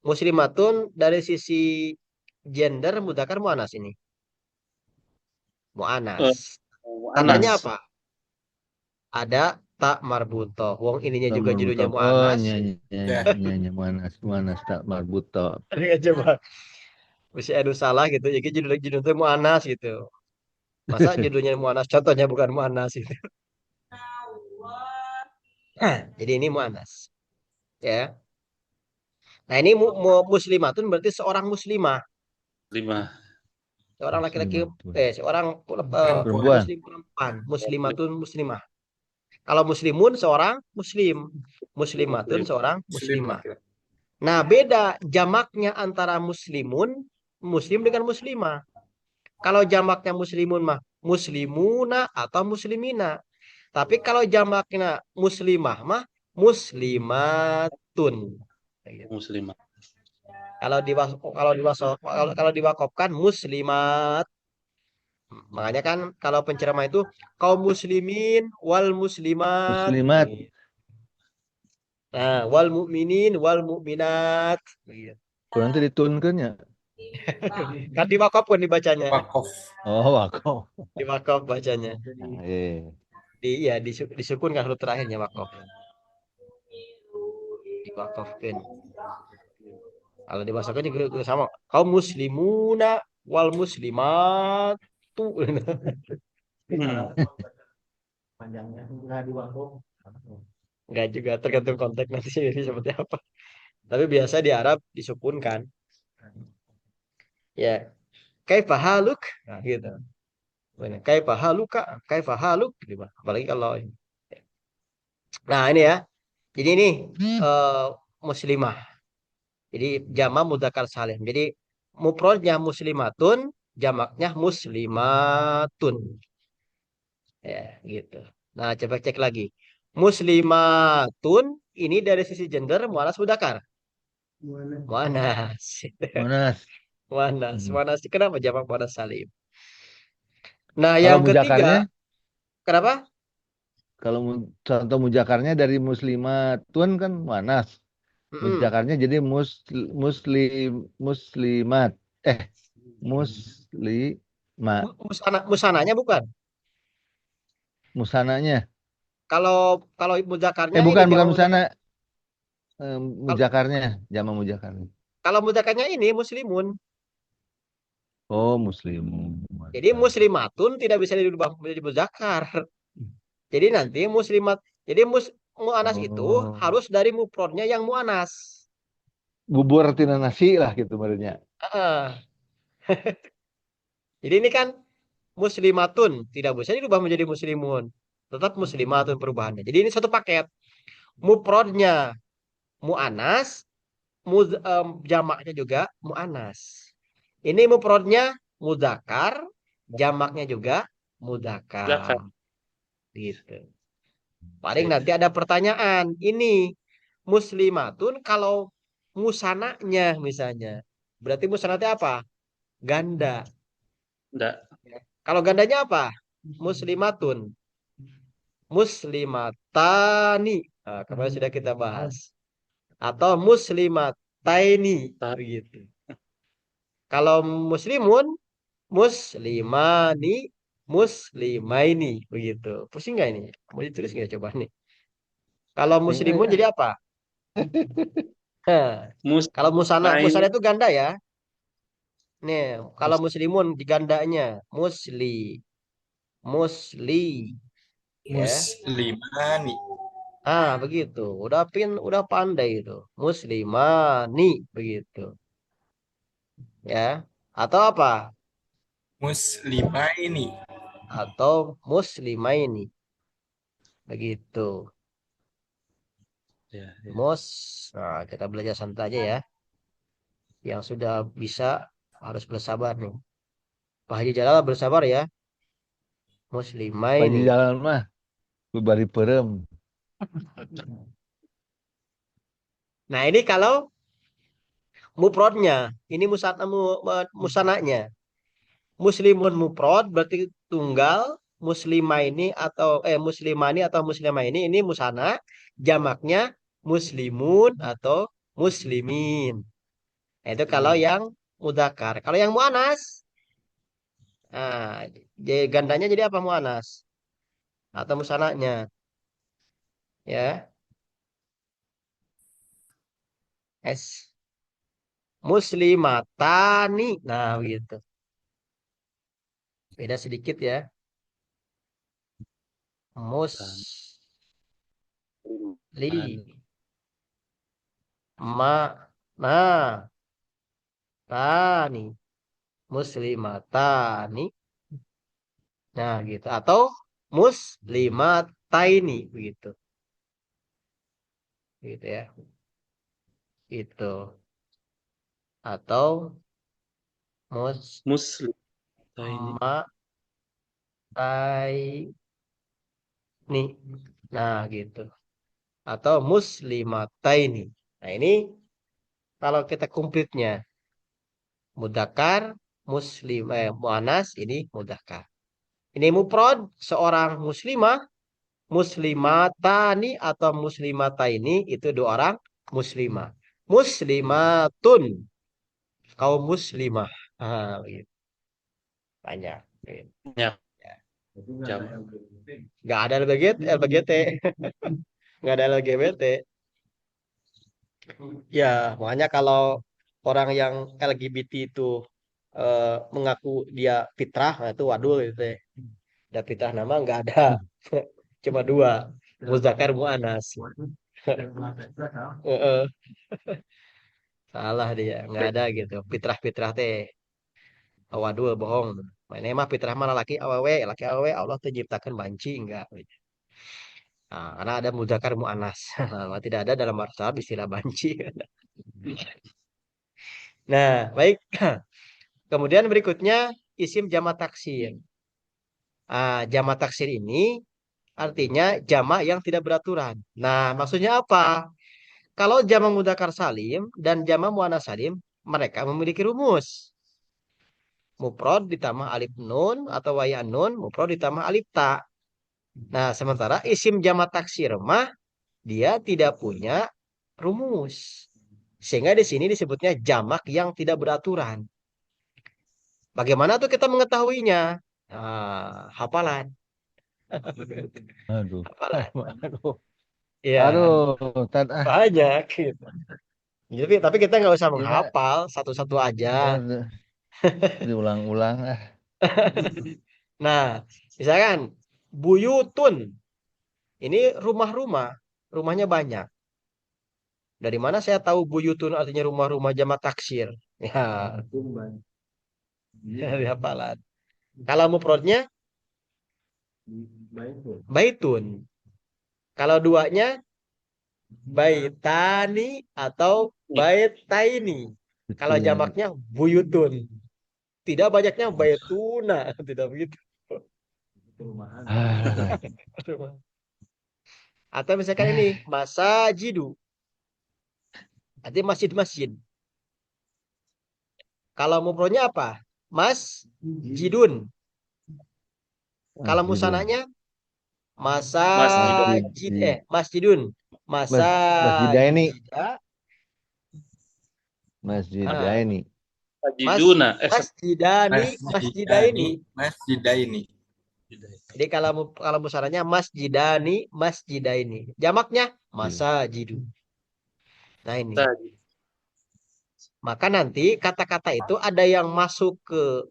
muslimatun dari sisi gender mudzakkar muannats ini. Muannats. Tandanya Anas. apa? Ada tak marbuto. Wong ininya juga Tamar judulnya butok. Oh, muannats. nyanyi, Ya. nyanyi, nyanyi, manas, manas, tak marbuto. Tadi aja Bang. Mesti ada salah gitu. Jadi judulnya muannats gitu. Masa judulnya muannats contohnya bukan muannats gitu. Jadi ini muannats. Ya. Nah, ini muslimatun berarti seorang muslimah, 5. seorang laki-laki Muslimatun. seorang Perempuan. muslim perempuan, muslimatun muslimah. Kalau muslimun seorang muslim, muslimatun Muslim. seorang Muslim muslimah. laki-laki. Nah, beda jamaknya antara muslimun, muslim dengan muslimah. Kalau jamaknya muslimun mah muslimuna atau muslimina. Tapi kalau jamaknya muslimah mah muslimatun. Kayak gitu. Muslimah. Kalau diwakofkan muslimat. Makanya kan kalau penceramah itu kaum muslimin wal muslimat. Muslimat. Nah, wal mukminin wal mukminat. Gitu. Kurang nanti ditunkan ya. Kan diwakofkan dibacanya. Wakof. Oh, wako. Diwakaf bacanya. Nah, Ya disukun kan huruf terakhirnya wakof. Diwakafkan. Kalau dibahasakan juga sama. Kaum muslimuna wal muslimatu. Panjangnya nggak di waktu. Enggak juga, tergantung konteks nanti sendiri seperti apa. Tapi biasa di Arab disukunkan. Ya, kaifa haluk? Nah, gitu. Kaifa haluka? Kaifa haluk? Gitu, Pak. Apalagi kalau ini. Nah, ini ya. Jadi ini eh, muslimah. Jadi jama' mudzakkar salim. Jadi mufradnya muslimatun, jamaknya muslimatun. Ya, gitu. Nah, coba cek lagi. Muslimatun ini dari sisi gender muannas mudzakkar. Muannas. Monas. Muannas. Hmm. Muannas. Kenapa jamak muannas salim? Nah, Kalau yang ketiga, mujakarnya, kenapa? kalau contoh mujakarnya dari muslimatun kan Monas. Mm-mm. Mujakarnya jadi muslimat. Eh, muslima. Musananya bukan. Musananya. Kalau kalau mudzakarnya ini Bukan, bukan jamak musana. mudzakkar. Kalau Mujakarnya, jama mujakarnya. kalau mudzakarnya ini muslimun. Oh, muslim. Jadi Mantap. muslimatun tidak bisa dirubah menjadi mudzakkar. Jadi nanti muslimat. Jadi mu'anas itu Oh, harus dari mufradnya yang mu'anas. bubur tina nasi lah gitu maksudnya. Ah. Jadi ini kan muslimatun tidak bisa dirubah menjadi muslimun. Tetap muslimatun perubahannya. Jadi ini satu paket. Mufradnya mu'anas, jamaknya juga mu'anas. Ini mufradnya mudzakkar, jamaknya juga Belakang. mudzakkar. Gitu. Paling Oke. nanti ada pertanyaan. Ini muslimatun kalau musananya misalnya. Berarti musananya apa? Ganda. Enggak. Kalau gandanya apa? Muslimatun. Muslimatani. Nah, kemarin sudah kita bahas. Atau muslimataini. Tahu. Begitu. Kalau muslimun, muslimani, muslimaini. Begitu. Pusing nggak ini? Mau ditulis nggak coba nih? Kalau muslimun Ini jadi apa? Hah. Kalau musana, Muslimah ini musana itu ganda ya. Nih, kalau mus muslimun di gandanya musli, musli, ya. Muslimani. Begitu. Udah pandai itu. Muslimani, begitu. Ya. Atau apa? Muslimaini. Atau muslimaini, begitu. ya, ya. Mus. Nah, kita belajar santai aja ya. Yang sudah bisa harus bersabar nih. Pak Haji Jalal bersabar ya. Panji Muslimaini. jalan mah bari perem. Nah, ini kalau mufrodnya, ini musananya. Muslimun mufrad berarti tunggal, muslimah ini atau muslimani atau muslimah ini musana, jamaknya muslimun atau muslimin. Nah, itu kalau yang mudzakkar. Kalau yang muannas, nah, gandanya jadi apa muannas atau musananya, ya. Es muslimatani. Nah, begitu. Beda sedikit ya. Tan. Tan. Musli ma nah tani muslimatani. Nah, gitu. Atau muslimataini begitu. Gitu ya. Itu. Atau Muslim. Nah, ini muslimataini. Nah, gitu. Atau muslimataini. Nah, ini kalau kita komplitnya mudakar, muannas ini mudakar. Ini mufrad seorang muslimah, muslimatani atau muslimataini itu dua orang muslimah. Muslimatun kaum muslimah. Begitu. Banyak. Gitu. ya, Ya. jam. Nggak ada LBGT. Nggak ada LGBT. Ya, makanya kalau orang yang LGBT itu mengaku dia fitrah, nah itu wadul gitu ya. Ada fitrah nama nggak ada, cuma dua, muzakkar muannas. Heeh, salah dia, nggak ada gitu. Fitrah-fitrah teh wadul bohong. Ini mah fitrah mana laki awewe Allah tuh ciptakan banci enggak. Nah, karena ada muzakkar muannas. Tidak ada dalam bahasa Arab istilah banci. Nah, baik. Kemudian berikutnya isim jamak taksir. Jamak taksir ini artinya jamak yang tidak beraturan. Nah, maksudnya apa? Kalau jamak mudzakkar salim dan jamak muannats salim, mereka memiliki rumus. Mufrad ditambah alif nun atau waya nun, mufrad ditambah alif ta. Nah, sementara isim jamak taksir mah dia tidak punya rumus. Sehingga di sini disebutnya jamak yang tidak beraturan. Bagaimana tuh kita mengetahuinya? Hafalan. Aduh. Hafalan. Aduh. Ya, Aduh, banyak gitu. Tapi kita nggak usah kita menghafal satu-satu aja. aduh, diulang-ulang ah. Nah, misalkan buyutun. Ini rumah-rumah. Rumahnya banyak. Dari mana saya tahu buyutun artinya rumah-rumah jamak taksir? Ya, dari hafalan. Kalau mufradnya baitun. Kalau duanya baitani atau baitaini. Kalau Betul. jamaknya buyutun. Tidak banyaknya baituna. Tidak begitu. Ah, Atau misalkan ini masajidu. Artinya masjid-masjid. Kalau mufradnya apa? Masjidun. Kalau Masjidun. musananya Masjidun. masjidun. Masjidaini. Masajida. Ah, Masjidaini. Sajiduna. masjidaini. Masjidaini. Jadi kalau musananya masjidaini. Jamaknya masajidu. Nah ini. Sajid. Maka nanti kata-kata itu ada yang masuk ke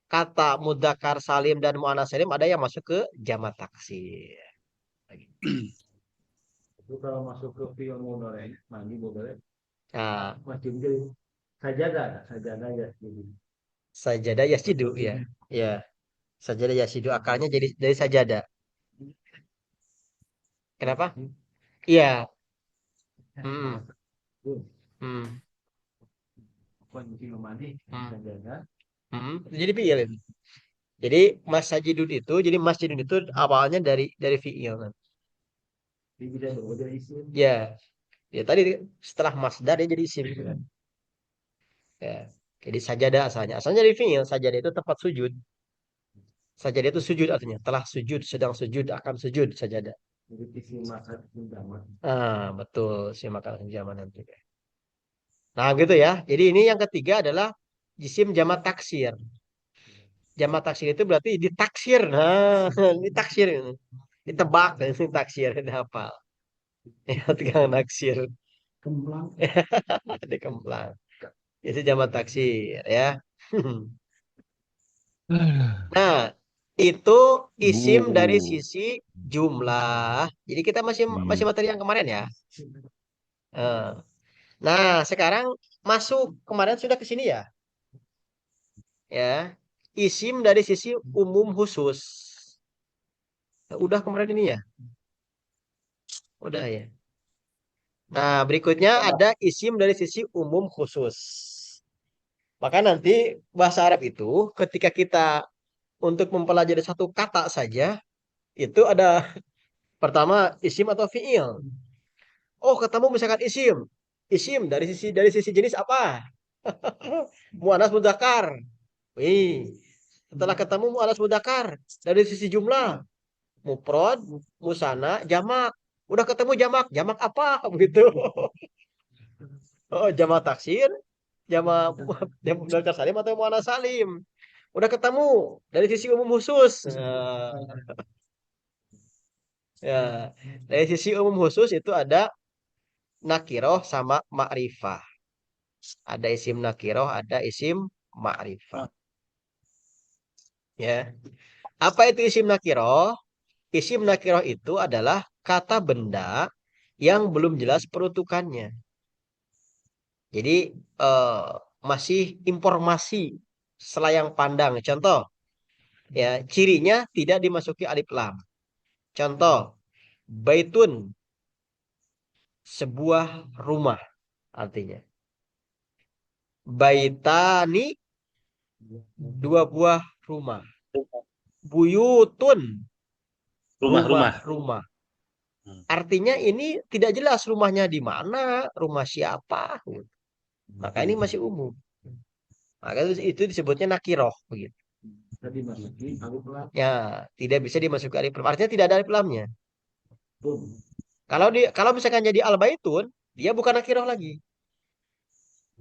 kata mudzakkar salim dan muannats salim, ada yang masuk ke jamak taksir. Itu kalau masuk ke fi'il mudhari mandi boleh Nah, masih jadi sajadah ya jadi sajadah yasjidu ya. Ya, sajadah yasjidu akarnya jadi dari sajadah. Kenapa? Iya. Hmm. Hmm. kondisi mandi sajadah. Jadi fi'il itu. Jadi masjidun itu, jadi masjidun itu awalnya dari fi'il. Jadi bisa berubah isim. Ya, ya tadi setelah masdar dia jadi isim gitu kan. Ya. Jadi sajadah asalnya. Asalnya dari fi'il, sajadah itu tempat sujud. Sajadah itu sujud artinya telah sujud, sedang sujud, akan sujud sajadah. Jadi isim makan jamak. Betul si makanan zaman nanti. Nah, gitu ya. Jadi ini yang ketiga adalah jisim jamak taksir. Jamak taksir itu berarti ditaksir. Nah, ditaksir ini. Ditebak, ini taksir, ini hafal. Ya, tukang naksir. Kembang. Dikemplang. Itu jamak taksir ya. Nah, itu isim dari Bu. sisi jumlah. Jadi kita masih masih materi yang kemarin ya. Eh, Nah, sekarang masuk kemarin sudah ke sini ya. Ya. Isim dari sisi umum khusus. Udah kemarin ini ya. Udah ya. Nah, berikutnya ada isim dari sisi umum khusus. Maka nanti bahasa Arab itu ketika kita untuk mempelajari satu kata saja itu ada pertama isim atau fiil. Oh, ketemu misalkan isim. Isim dari sisi jenis apa? Muannas mudzakkar. Wih. Setelah ketemu muannas mudzakkar dari sisi jumlah, mufrad, musanna, jamak. Udah ketemu jamak. Jamak apa? Begitu. Oh, jamak taksir, jamak jamak mudzakkar salim atau muannas salim. Udah ketemu dari sisi umum khusus. Ya, dari sisi umum khusus itu ada nakiroh sama ma'rifah. Ada isim nakiroh, ada isim ma'rifat. Ya. Apa itu isim nakiroh? Isim nakiroh itu adalah kata benda yang belum jelas peruntukannya. Jadi masih informasi selayang pandang. Contoh, ya cirinya tidak dimasuki alif lam. Contoh, baitun, sebuah rumah artinya. Baitani, dua buah rumah. Buyutun, Rumah-rumah. rumah. Artinya ini tidak jelas rumahnya di mana, rumah siapa. Maka ini masih umum. Maka itu disebutnya nakiroh begitu. Bisa dimasuki alif lam. Ya, tidak bisa dimasuki alif lam. Artinya tidak ada alif lamnya. Boom. Kalau misalkan jadi al-baitun, dia bukan nakiroh lagi.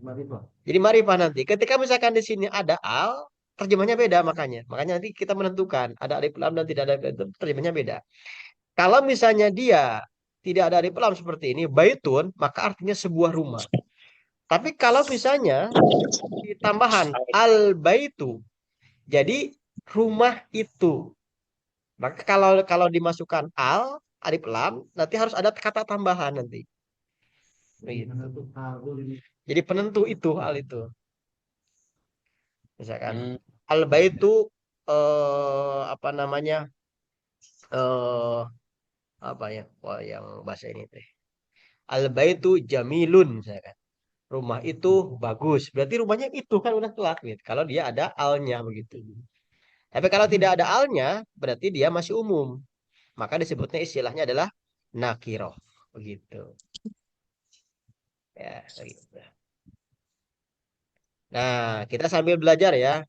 Ma'rifah. Jadi marifah nanti. Ketika misalkan di sini ada al, terjemahnya beda makanya. Makanya nanti kita menentukan ada alif lam dan tidak ada alif lam, terjemahnya beda. Kalau misalnya dia tidak ada alif lam seperti ini, baitun, maka artinya sebuah rumah. Tapi kalau misalnya di tambahan al-baitu, jadi rumah itu. Maka kalau dimasukkan al, alif lam, nanti harus ada kata tambahan nanti. Begitu. Menentu al ini. Jadi penentu itu hal itu. Misalkan Hmm. al-baitu apa namanya? eh apa ya? Wah, yang bahasa ini teh. Al-baitu jamilun misalkan. Rumah itu bagus. Berarti rumahnya itu kan udah kelar gitu. Kalau dia ada alnya begitu. Tapi kalau tidak ada alnya, berarti dia masih umum. Maka disebutnya istilahnya adalah nakiroh. Begitu. Ya, begitu. Nah, kita sambil belajar ya.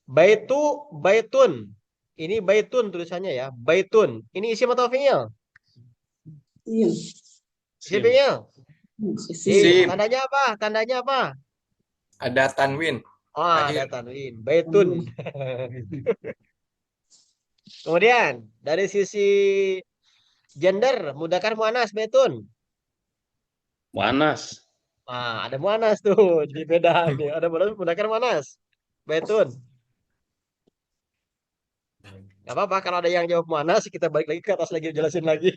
Baitu, baitun. Ini baitun tulisannya ya. Baitun. Ini isim atau fi'il? Iya, Isim Sim. fi'il. isi. Tandanya apa? Tandanya apa? Ada tanwin. Oh, ada Akhir. tanwin. Baitun. Kemudian dari sisi gender, mudzakkar muannas baitun. Muannas. Ah, ada muannas tuh. Jadi beda nih. Ada mudzakkar muannas. Baitun. Gak apa-apa kalau ada yang jawab muannas, kita balik lagi ke atas lagi jelasin lagi.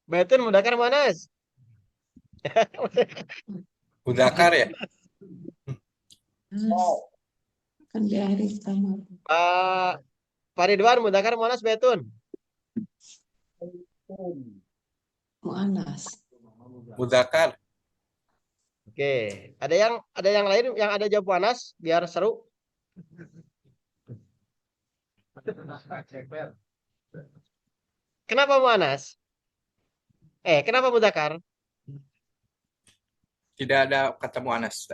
Baitun mudzakkar muannas. Mudzakkar ya. Kan di akhir kamar. Pak Ridwan mudzakkar muannas baitun. Mu'anas. Mudzakkar. Oke, ada yang lain yang ada jawab muannas biar seru. Kenapa muannas? Kenapa mudzakkar? Tidak ada kata muannas.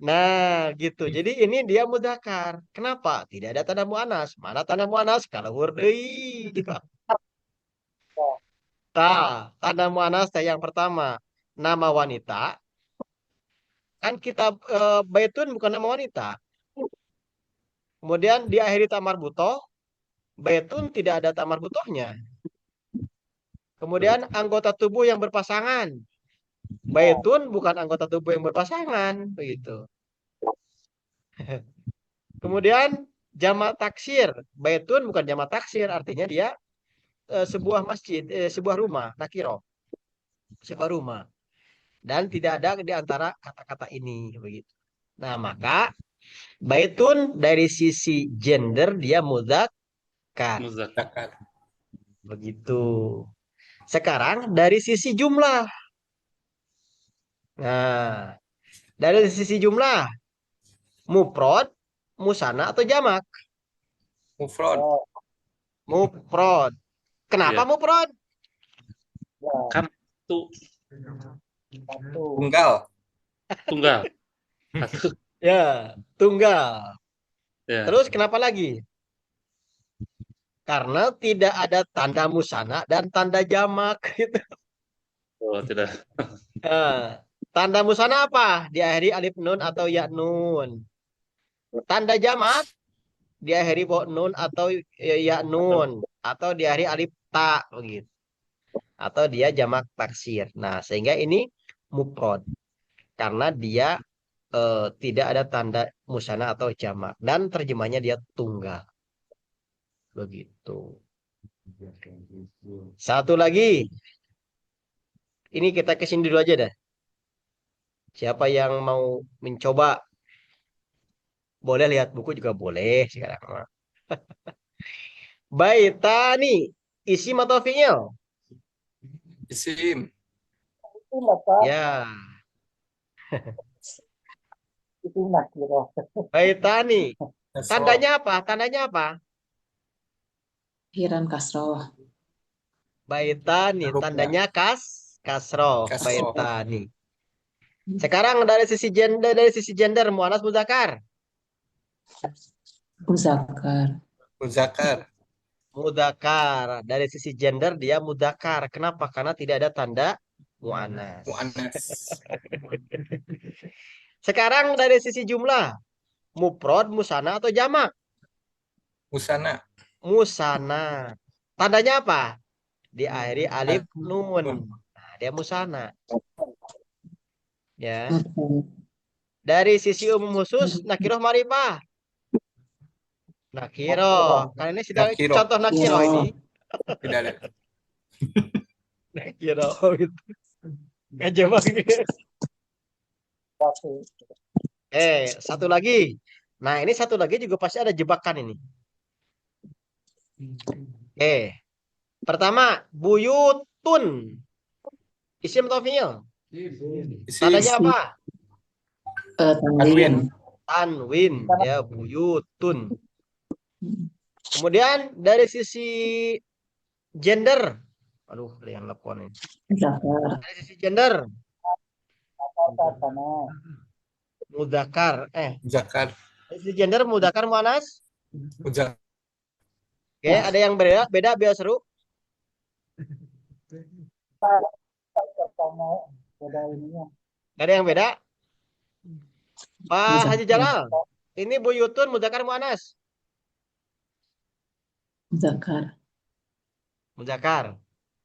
Nah, gitu. Jadi ini dia mudzakkar. Kenapa? Tidak ada tanda muannas. Mana tanda muannas? Kalau deui. Tanda muannas yang pertama nama wanita. Kan kita baitun bukan nama wanita. Kemudian diakhiri tamar butoh. Baitun tidak ada tamar butohnya. Kemudian anggota tubuh yang berpasangan. Baitun bukan anggota tubuh yang berpasangan, begitu. Kemudian jamak taksir. Baitun bukan jamak taksir, artinya dia sebuah masjid, sebuah rumah, nakiro. Sebuah rumah. Dan tidak ada di antara kata-kata ini, begitu. Nah, maka baitun dari sisi gender dia mudzakkar. Muzakkar. Begitu. Sekarang dari sisi jumlah. Nah, dari sisi jumlah, mufrad, musanna atau jamak? Mufrad. Mufrad. Kenapa Iya. mufrad? Kan itu Tunggal. tunggal. Satu. Ya, tunggal. Ya. Terus kenapa lagi? Karena tidak ada tanda musanna dan tanda jamak. Gitu. Oh, tidak. Nah, tanda musanna apa? Diakhiri alif nun atau ya nun. Tanda jamak diakhiri nun atau ya nun. Atau diakhiri alif ta. Begitu. Atau dia jamak taksir. Nah, sehingga ini mufrad. karena dia tidak ada tanda musana atau jamak dan terjemahnya dia tunggal. Begitu. Satu lagi, ini kita kesini dulu aja dah. Siapa yang mau mencoba, boleh lihat buku juga boleh sekarang. Baitani, isim atau fi'il? Isim. Ya, Itu nakiro. baitani. Nasab. Tandanya apa? Tandanya apa? Akhiran kasroh. Baitani, Huruf ya. tandanya kasroh. Kasroh. Baitani. Sekarang dari sisi gender muannas mudzakar. Muzakkar. Muzakkar. Mudzakar. Dari sisi gender dia mudzakar. Kenapa? Karena tidak ada tanda muannas. Muannas. Sekarang dari sisi jumlah, mufrad, musana atau jamak? Musana. Musana. Tandanya apa? Diakhiri alif nun. Nah, dia musana. Ya. Dari sisi umum khusus, nakiroh marifah. Nakiroh. Karena ini sudah Nakiroh. contoh nakiroh ini. Tidak ada. Nakiroh itu. Ngejebak. Satu lagi. Nah, ini satu lagi juga pasti ada jebakan ini. Pertama, buyutun. Isim atau fi'il? Isim. Tandanya apa? Tanwin. Tanwin. Ya, buyutun. Kemudian dari sisi gender. Aduh, yang lepon ini. Muzakkar. Dari sisi gender. Mudakar. Muzakkar. Dari sisi gender mudakar muannas. Muzakkar. Oke, ada yang beda biar seru. Ada yang beda? Pak Haji Jalal. Ini buyutun mudakar muannas. Muzakkar. Mudakar.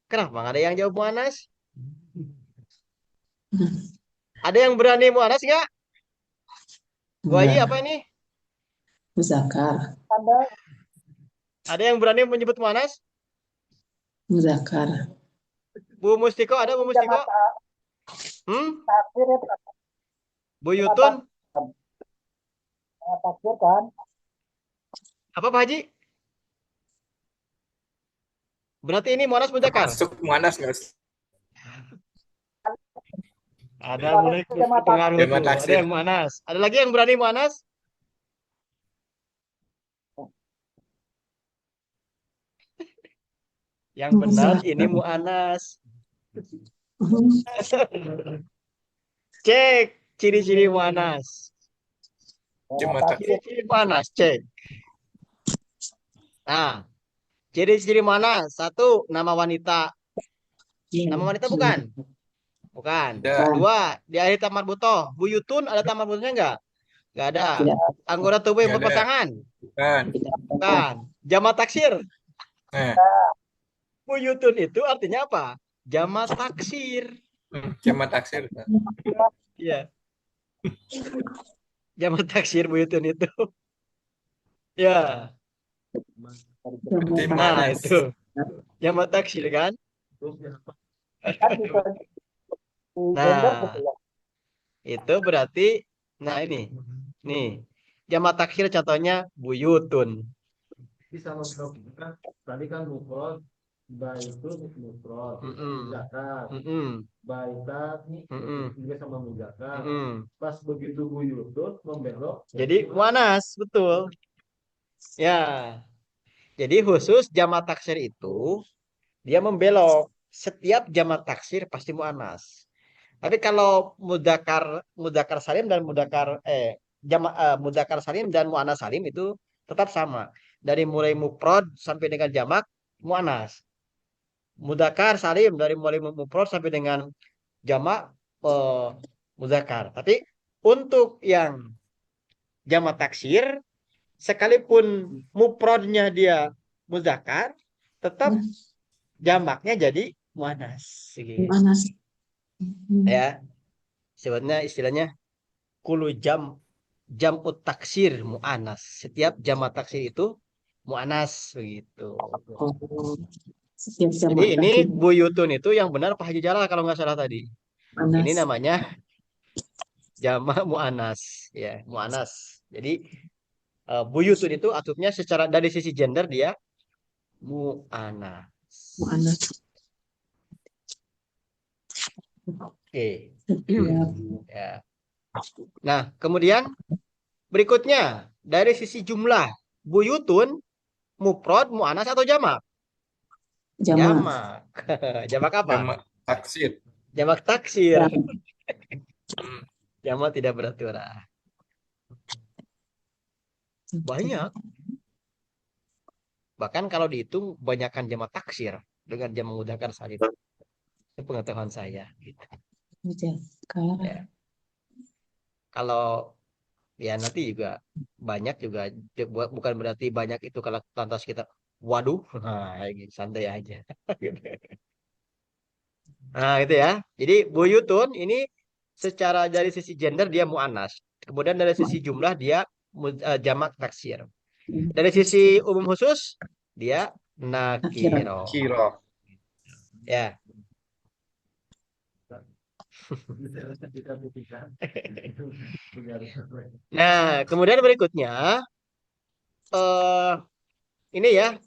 Kenapa nggak ada yang jawab muannas? Ada yang berani muannas nggak? Buayi apa ini? Muzakkar. Ada yang berani menyebut muannas? Muzakkar. Bu Mustiko ada Bu Mustiko? Buyutun? Apa Pak Haji? Berarti ini muannas mudzakkar. Masuk muannas nggak? Ada mulai pengaruh Jamak tuh. Ada taksir. yang muannas. Ada lagi yang berani muannas? Yang benar ini muannas. Cek ciri-ciri muannas. Jamak taksir. Ciri-ciri muannas, cek. Nah, ciri-ciri muannas. Satu, nama wanita. Nama wanita bukan? Bukan. Tidak. Dua, di akhir tamar butoh. Buyutun ada tamar butohnya enggak? Enggak ada. Tidak. Anggota tubuh yang Nggak ada. berpasangan? Bukan. Bukan. Jamak taksir. Nah, Buyutun itu artinya apa? Jamak taksir. jamak taksir. Iya. Jamak taksir buyutun itu. Ya. Berarti Nah, muannas. itu. Jamak taksir kan? Nah, itu berarti nah ini. Nih. Jamak taksir contohnya buyutun. Bisa memblok kan tadi kan mufrad, baitun mufrad, muzakkar, baitan juga sama muzakkar. Pas begitu buyutun membelok. Jadi muannas, betul. Ya. Jadi khusus jamak taksir itu dia membelok. Setiap jamak taksir pasti muannas. Tapi kalau mudzakkar salim dan mudzakkar salim dan muannas salim itu tetap sama. Dari mulai mufrad sampai dengan jamak muannas. Mudzakkar salim dari mulai mufrad sampai dengan jamak mudzakkar. Tapi untuk yang jamak taksir sekalipun mufradnya dia mudzakkar tetap jamaknya jadi muannas. Muannas. Ya. istilahnya kulu jam'ut taksir mu'anas. Setiap jamak taksir itu mu'anas begitu. Oh, setiap Jadi jamak ini taksir buyutun itu yang benar Pak Haji Jalal kalau nggak salah tadi. Ini panas. namanya jamak mu'anas ya, mu'anas. Jadi buyutun itu atupnya secara dari sisi gender dia mu'anas. Panas. Oke. Setiap Ya. Nah, kemudian berikutnya dari sisi jumlah buyutun mufrad, mu'anas atau jamak? jamak. Jamak. Jamak apa? Jamak taksir. Jamak taksir. Hmm. Jamak tidak beraturan. Banyak. Bahkan kalau dihitung banyakkan jamak taksir dengan jamak mudzakkar salim. Itu pengetahuan saya. Gitu. Muzakkar. Ya. Kalau ya nanti juga banyak juga bukan berarti banyak itu kalau lantas kita waduh, nah gitu, santai aja. Nah itu ya. Jadi buyutun ini secara dari sisi gender dia mu'anas. Kemudian dari sisi jumlah dia jamak taksir. Dari sisi umum khusus dia nakiro. Kiro. Ya. Nah, kemudian berikutnya ini ya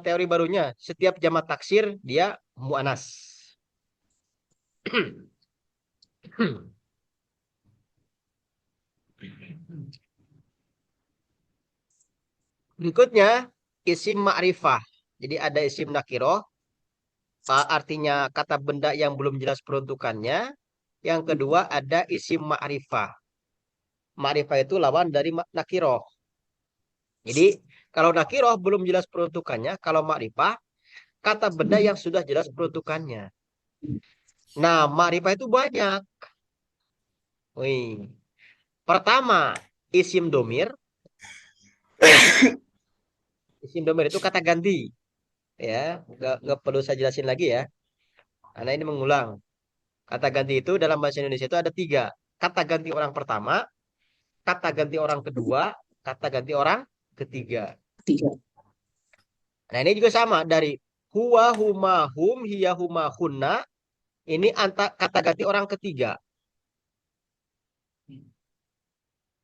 teori barunya. Setiap jamak taksir dia mu'anas. Berikutnya isim ma'rifah. Jadi ada isim nakiro, artinya kata benda yang belum jelas peruntukannya. Yang kedua ada isim ma'rifah. Ma'rifah itu lawan dari nakiro. Jadi kalau nakiro belum jelas peruntukannya, kalau ma'rifah kata benda yang sudah jelas peruntukannya. Nah, ma'rifah itu banyak. Wih. Pertama, isim domir. Isim domir itu kata ganti. Ya, nggak perlu saya jelasin lagi ya. Karena ini mengulang. Kata ganti itu dalam bahasa Indonesia itu ada 3. Kata ganti orang pertama, kata ganti orang kedua, kata ganti orang ketiga. 3. Nah ini juga sama dari huwa, huma, hum, hiya, huma, hunna. Ini kata ganti orang ketiga.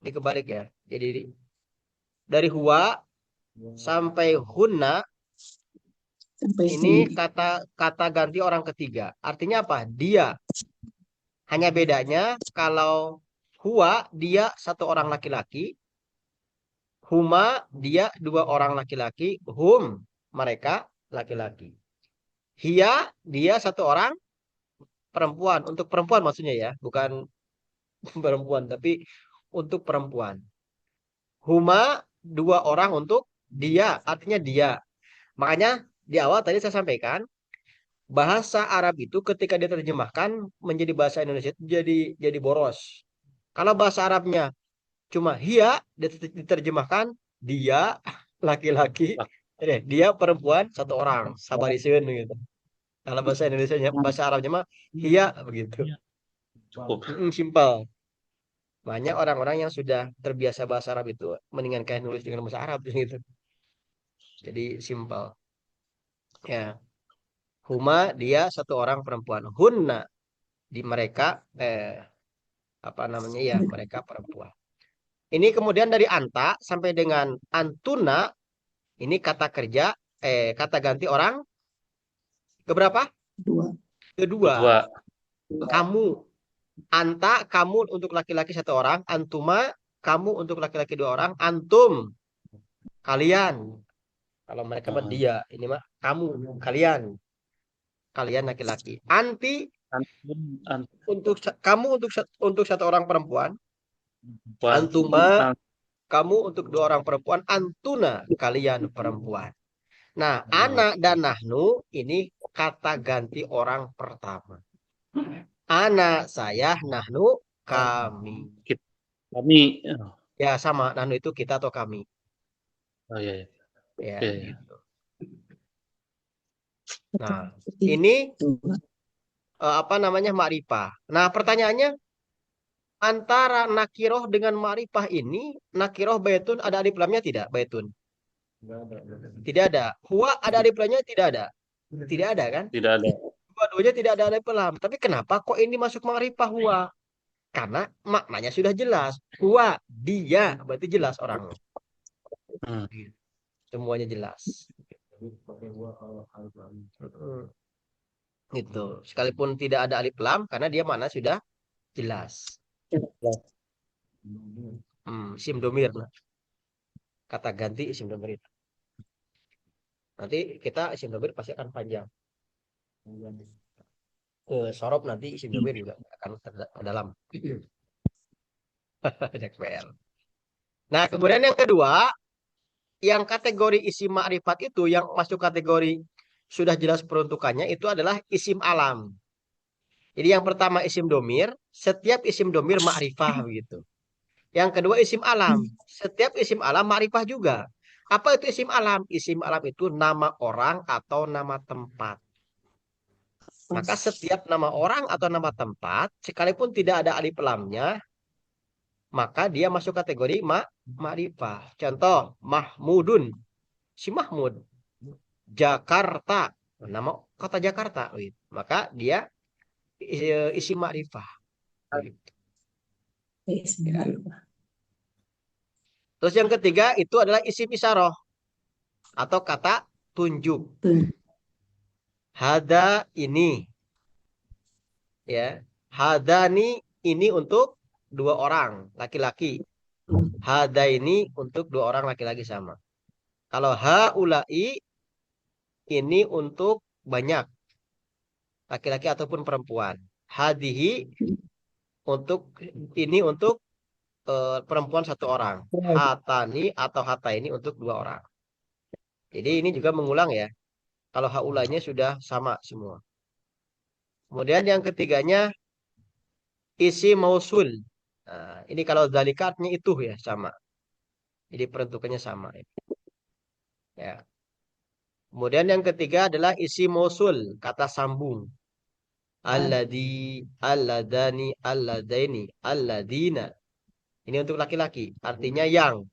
Ini kebalik ya. Jadi dari huwa sampai hunna Sampai ini sini. kata ganti orang ketiga. Artinya apa? Dia. Hanya bedanya kalau huwa dia satu orang laki-laki, huma dia 2 orang laki-laki, hum mereka laki-laki. Hiya dia 1 orang perempuan. Untuk perempuan maksudnya ya, bukan perempuan tapi untuk perempuan. Huma 2 orang untuk dia, artinya dia. Makanya di awal tadi saya sampaikan bahasa Arab itu ketika diterjemahkan menjadi bahasa Indonesia itu jadi boros. Kalau bahasa Arabnya cuma hiya diterjemahkan dia laki-laki, dia perempuan 1 orang, sabariseun gitu. Kalau bahasa Indonesia bahasa Arabnya mah hiya begitu. Cukup. Simpel. Banyak orang-orang yang sudah terbiasa bahasa Arab itu mendingan kayak nulis dengan bahasa Arab gitu. Jadi simpel. Ya. Huma dia 1 orang perempuan. Hunna di mereka apa namanya ya mereka perempuan. Ini kemudian dari anta sampai dengan antuna ini kata kerja kata ganti orang keberapa? 2. Kedua. Kedua. Kamu. Anta kamu untuk laki-laki 1 orang, antuma kamu untuk laki-laki 2 orang, antum kalian. Kalau mereka mah dia, ini mah kamu kalian. Kalian laki-laki. Anti untuk kamu untuk 1 orang perempuan. Antuma kamu untuk 2 orang perempuan, antuna kalian perempuan. Nah, ana dan nahnu ini kata ganti orang pertama. Ana saya, nahnu kami. Kami. Ya sama, nahnu itu kita atau kami. Oh iya. Ya, Iya. gitu. Nah, ini apa namanya ma'rifah. Nah, pertanyaannya antara nakiroh dengan ma'rifah ini, nakiroh baitun ada alif lamnya tidak? Baitun. Enggak ada. Tidak ada. Huwa ada alif lamnya tidak ada. Tidak ada kan? Tidak ada. Dua-duanya tidak ada alif lam. Tapi kenapa kok ini masuk ma'rifah huwa? Karena maknanya sudah jelas. Huwa, dia, berarti jelas orangnya. Hmm. Semuanya jelas. Jadi pakai gua kalau alif lam. Gitu. Sekalipun tidak ada alif lam karena dia mana sudah jelas. Isim domir. Nah. Kata ganti isim domir itu. Nanti kita isim domir pasti akan panjang. Sorob nanti isim domir juga akan terdalam. PR. Nah, kemudian yang kedua, yang kategori isim ma'rifat itu yang masuk kategori sudah jelas peruntukannya itu adalah isim alam. Jadi yang pertama isim domir, setiap isim domir ma'rifah begitu. Yang kedua isim alam, setiap isim alam ma'rifah juga. Apa itu isim alam? Isim alam itu nama orang atau nama tempat. Maka setiap nama orang atau nama tempat, sekalipun tidak ada alif lamnya, maka dia masuk kategori ma'rifah. Contoh, Mahmudun, si Mahmud. Jakarta, nama kota Jakarta. Maka dia isim ma'rifah. Ya. Terus yang ketiga itu adalah isim isyarah atau kata tunjuk. Hada ini. Ya. Hadani ini untuk dua orang laki-laki. Hada ini untuk dua orang laki-laki sama. Kalau haulai ini untuk banyak laki-laki ataupun perempuan. Hadihi untuk ini untuk perempuan satu orang. Hatani atau hata ini untuk dua orang. Jadi ini juga mengulang ya. Kalau haulanya sudah sama semua. Kemudian yang ketiganya isi mausul. Nah, ini kalau zalikatnya itu ya sama. Jadi peruntukannya sama. Ya. Kemudian yang ketiga adalah isi mausul, kata sambung. Alladzi, alladani, alladaini, alladina. Ini untuk laki-laki, artinya yang.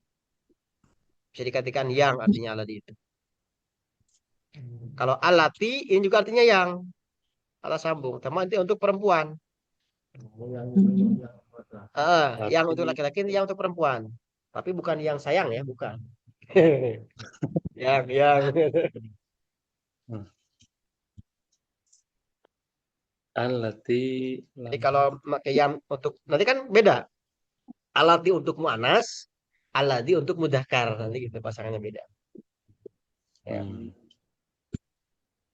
Bisa dikatakan yang artinya alladzi itu. Kalau alati ini juga artinya yang. Kata sambung, sama nanti untuk perempuan. Yang untuk laki-laki yang untuk perempuan. Tapi bukan yang sayang ya, bukan. yang. Allati. Jadi kalau pakai yang untuk nanti kan beda. Alati untuk mu'anas, alati untuk mudzakkar. Nanti gitu pasangannya beda. Ya.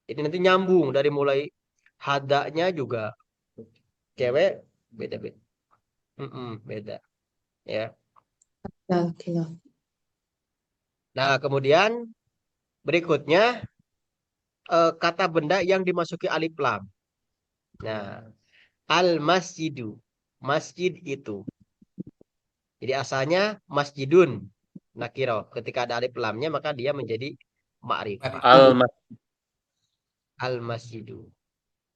Jadi nanti nyambung dari mulai hadanya juga cewek beda-beda. Beda. Ya. Nah, kemudian berikutnya kata benda yang dimasuki alif lam. Nah, al-masjidu. Masjid itu. Jadi asalnya masjidun nakiro. Ketika ada alif lamnya maka dia menjadi ma'rifah. Al-masjidu.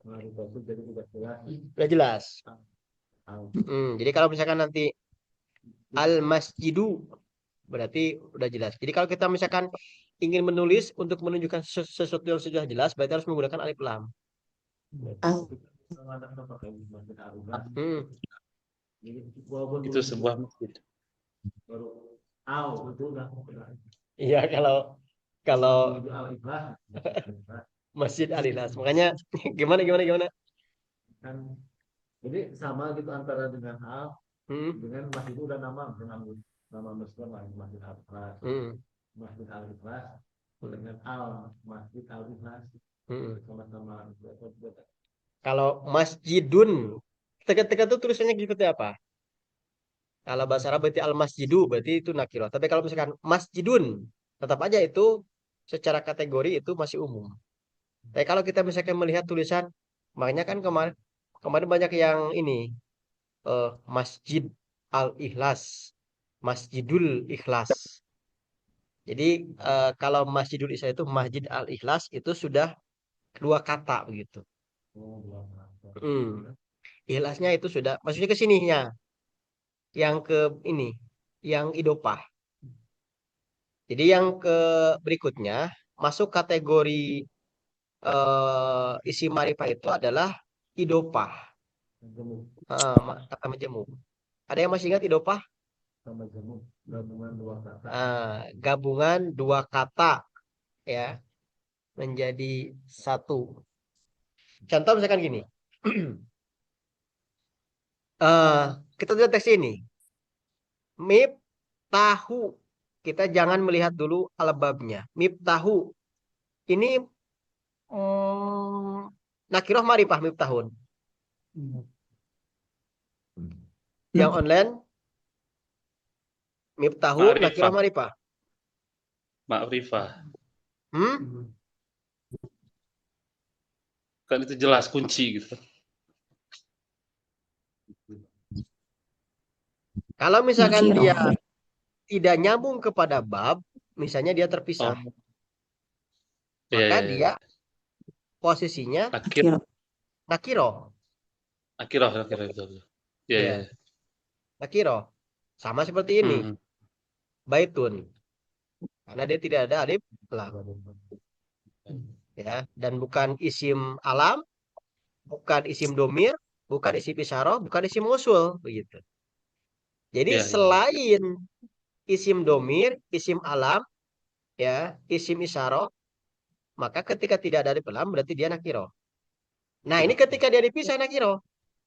Sudah jelas. Jadi kalau misalkan nanti al-masjidu berarti udah jelas. Jadi kalau kita misalkan ingin menulis untuk menunjukkan sesuatu yang sudah jelas berarti harus menggunakan alif lam. Itu sebuah masjid. Iya kalau Masjid Al-Ikhlas. Makanya gimana? Kan jadi sama gitu antara dengan al dengan masjid itu udah nama Muslim Masjid Al-Ikhlas. Masjid Al-Ikhlas dengan al Masjid Al-Ikhlas. Sama-sama. Kalau masjidun teka-teka itu tulisannya seperti apa? Kalau bahasa Arab berarti al-masjidu berarti itu nakiro. Tapi kalau misalkan masjidun tetap aja itu secara kategori itu masih umum. Tapi kalau kita misalkan melihat tulisan, makanya kan kemarin banyak yang ini Masjid Al-Ikhlas, Masjidul Ikhlas. Jadi kalau Masjidul Ikhlas itu Masjid Al-Ikhlas itu sudah dua kata begitu. Ikhlasnya itu sudah maksudnya ke sininya. yang ke ini, yang idopah. Jadi yang ke berikutnya masuk kategori isim ma'rifah itu adalah idopah. Kata majemuk. Ada yang masih ingat idopah? Sama jemuk gabungan dua kata. Gabungan dua kata ya menjadi satu. Contoh misalkan gini. Kita lihat teks ini. Mip tahu. Kita jangan melihat dulu albabnya. Mip tahu. Ini nakiroh marifah mip tahun. Yang online mip tahu nakiroh marifah. Ma'rifah. Hmm? Kan itu jelas kunci gitu. Kalau misalkan Nakiroh. dia tidak nyambung kepada bab, misalnya dia terpisah, maka dia posisinya Nakiroh. nakiroh. Nakiroh itu. Ya. Nakiroh. Sama seperti ini. Baitun. Karena dia tidak ada alif lam. Ya, dan bukan isim alam, bukan isim domir, bukan isim isyarah, bukan isim usul, begitu. Jadi selain isim domir, isim alam, ya, isim isyarah, maka ketika tidak ada alif lam berarti dia nakiro. Nah, ini ketika dia dipisah nakiro.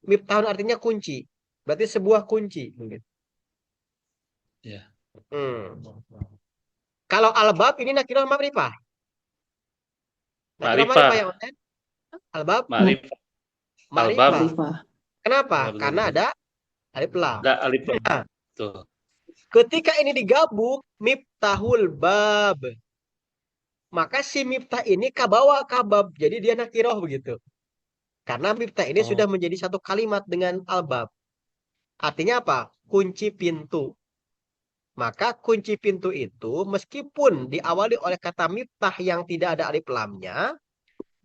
Miftahun artinya kunci. Berarti sebuah kunci, begitu. Ya. Kalau albab ini nakiro ma'rifah. Nakiro ma'rifah yang lain. Albab ma'rifah. Kenapa? Karena ada alif lam. Ada alif lam. Nah, Tuh. ketika ini digabung miftahul bab, maka si miftah ini kabawa kabab, jadi dia nakiroh begitu. Karena miftah ini sudah menjadi satu kalimat dengan albab. Artinya apa? Kunci pintu. Maka kunci pintu itu meskipun diawali oleh kata miftah yang tidak ada alif lamnya,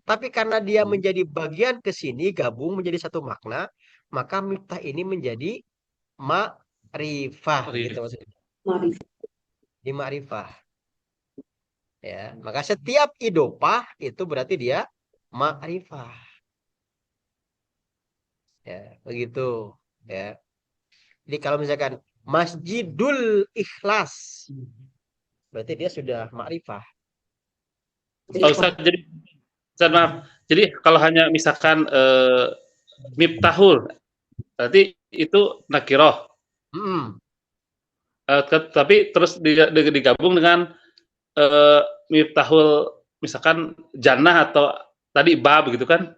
tapi karena dia menjadi bagian ke sini gabung menjadi satu makna, maka miftah ini menjadi ma'rifah gitu maksudnya. Di ma'rifah. Ya, maka setiap idopah itu berarti dia ma'rifah. Ya, begitu. Ya. Jadi kalau misalkan Masjidul Ikhlas, berarti dia sudah ma'rifah. Ustaz, jadi Ustaz, maaf. Jadi kalau hanya misalkan miftahul, berarti itu nakiroh. Tapi terus digabung dengan miftahul misalkan jannah atau tadi bab gitu kan.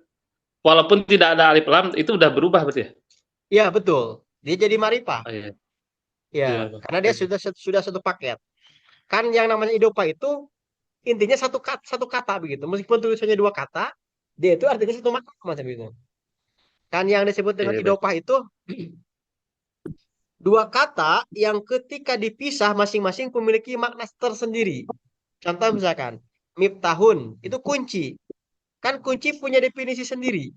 Walaupun tidak ada alif lam itu udah berubah berarti ya? Iya, betul. Dia jadi ma'rifah. Iya. Ya, karena dia sudah satu paket. Kan yang namanya idopa itu intinya satu kata begitu. Meskipun tulisannya dua kata, dia itu artinya satu makna macam itu. Kan yang disebut dengan idopa itu dua kata yang ketika dipisah masing-masing memiliki makna tersendiri. Contoh misalkan, miftahun itu kunci. Kan kunci punya definisi sendiri.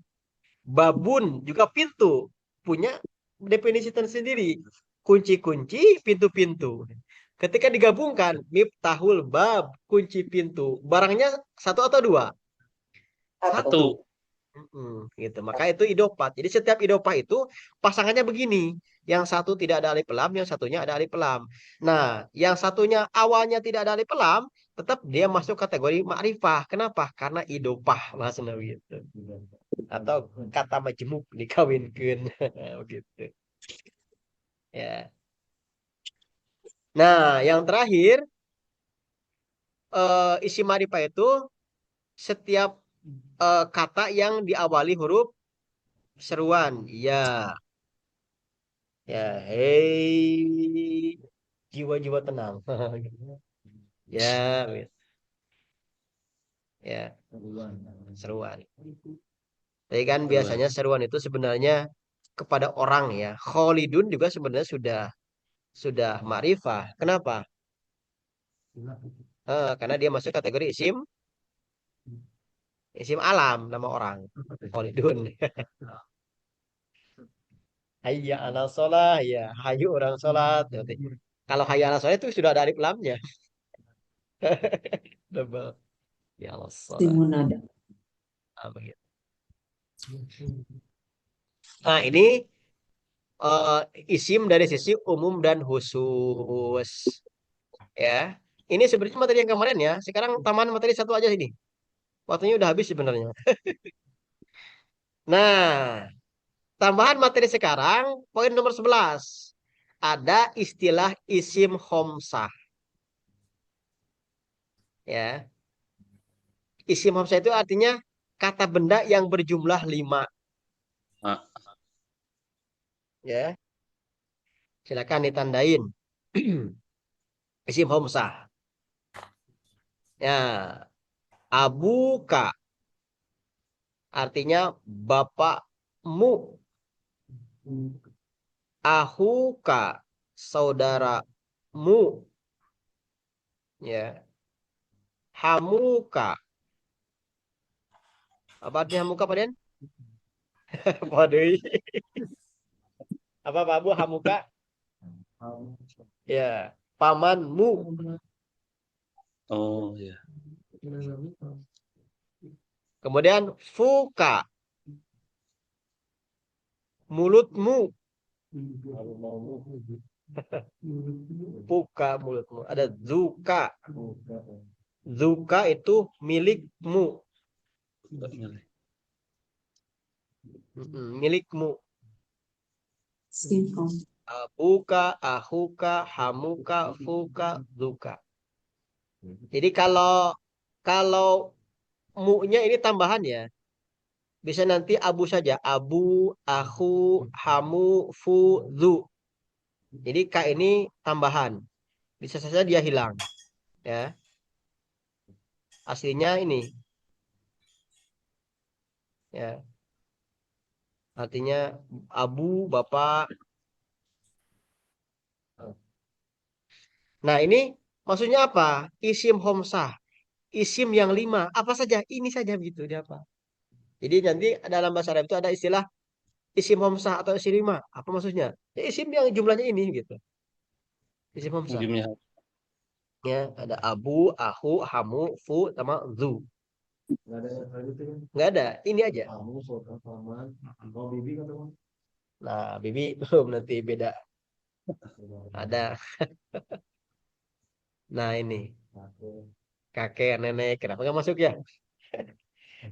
Babun juga pintu punya definisi tersendiri. Kunci-kunci, pintu-pintu. Ketika digabungkan, miftahul bab, kunci pintu. Barangnya satu atau dua? Satu. Gitu. Maka itu idopat. Jadi setiap idopah itu pasangannya begini. Yang satu tidak ada alif lam, yang satunya ada alif lam. Nah, yang satunya awalnya tidak ada alif lam, tetap dia masuk kategori ma'rifah. Kenapa? Karena idopah maksudnya gitu. Atau kata majemuk dikawinkan begitu. Ya. Nah, yang terakhir isi ma'rifah itu setiap kata yang diawali huruf seruan. Ya. Ya, hei jiwa-jiwa tenang. Ya, ya. Seruan. Tapi kan biasanya seruan itu sebenarnya kepada orang ya. Khalidun juga sebenarnya sudah ma'rifah. Kenapa? Karena dia masuk kategori isim alam nama orang. Khalidun. Hayya ala sholah, ya. Hayu orang sholat. Berarti. Kalau hayya ala sholah itu sudah ada alif lamnya. Double. Ya Allah sholah. Simunada. Ah, begitu. Nah, ini isim dari sisi umum dan khusus. Ya. Ini sebenarnya materi yang kemarin ya. Sekarang tambahan materi satu aja sini. Waktunya udah habis sebenarnya. Nah, tambahan materi sekarang, poin nomor 11. Ada istilah isim homsah. Ya. Isim homsah itu artinya kata benda yang berjumlah 5. Ah. Ya. Silakan ditandain. Isim homsah. Ya. Abuka. Artinya bapakmu. Ahuka. Saudaramu. Ya. Hamuka. Apa artinya hamuka, Pak Den? Waduh. Apa Pak Abu hamuka? Ya. Pamanmu. Oh ya. Kemudian fuka. Mulutmu. Fuka mulutmu. Ada zuka. Zuka itu milikmu. Milikmu. Sinhom. Abuka, ahuka, hamuka, fuka, zuka. Jadi kalau mu-nya ini tambahan ya. Bisa nanti abu saja. Abu, ahu, hamu, fu, zu. Jadi K ini tambahan. Bisa saja dia hilang. Ya. Aslinya ini. Ya. Artinya abu, bapak. Nah ini maksudnya apa? Isim homsah. Isim yang 5. Apa saja? Ini saja begitu. Dia apa? Jadi nanti dalam bahasa Arab itu ada istilah isim homsah atau isim 5. Apa maksudnya? Ya, isim yang jumlahnya ini gitu. Isim homsah. Ujungnya. Ya, ada abu, ahu, hamu, fu, sama zu. Nggak ada yang kayak gitu kan? Nggak ada. Ini aja. Kamu, saudara, paman, kau bibi kata kamu. Nah, bibi belum nanti beda. Ada. Nah, ini. Kakek, nenek. Kenapa nggak masuk ya?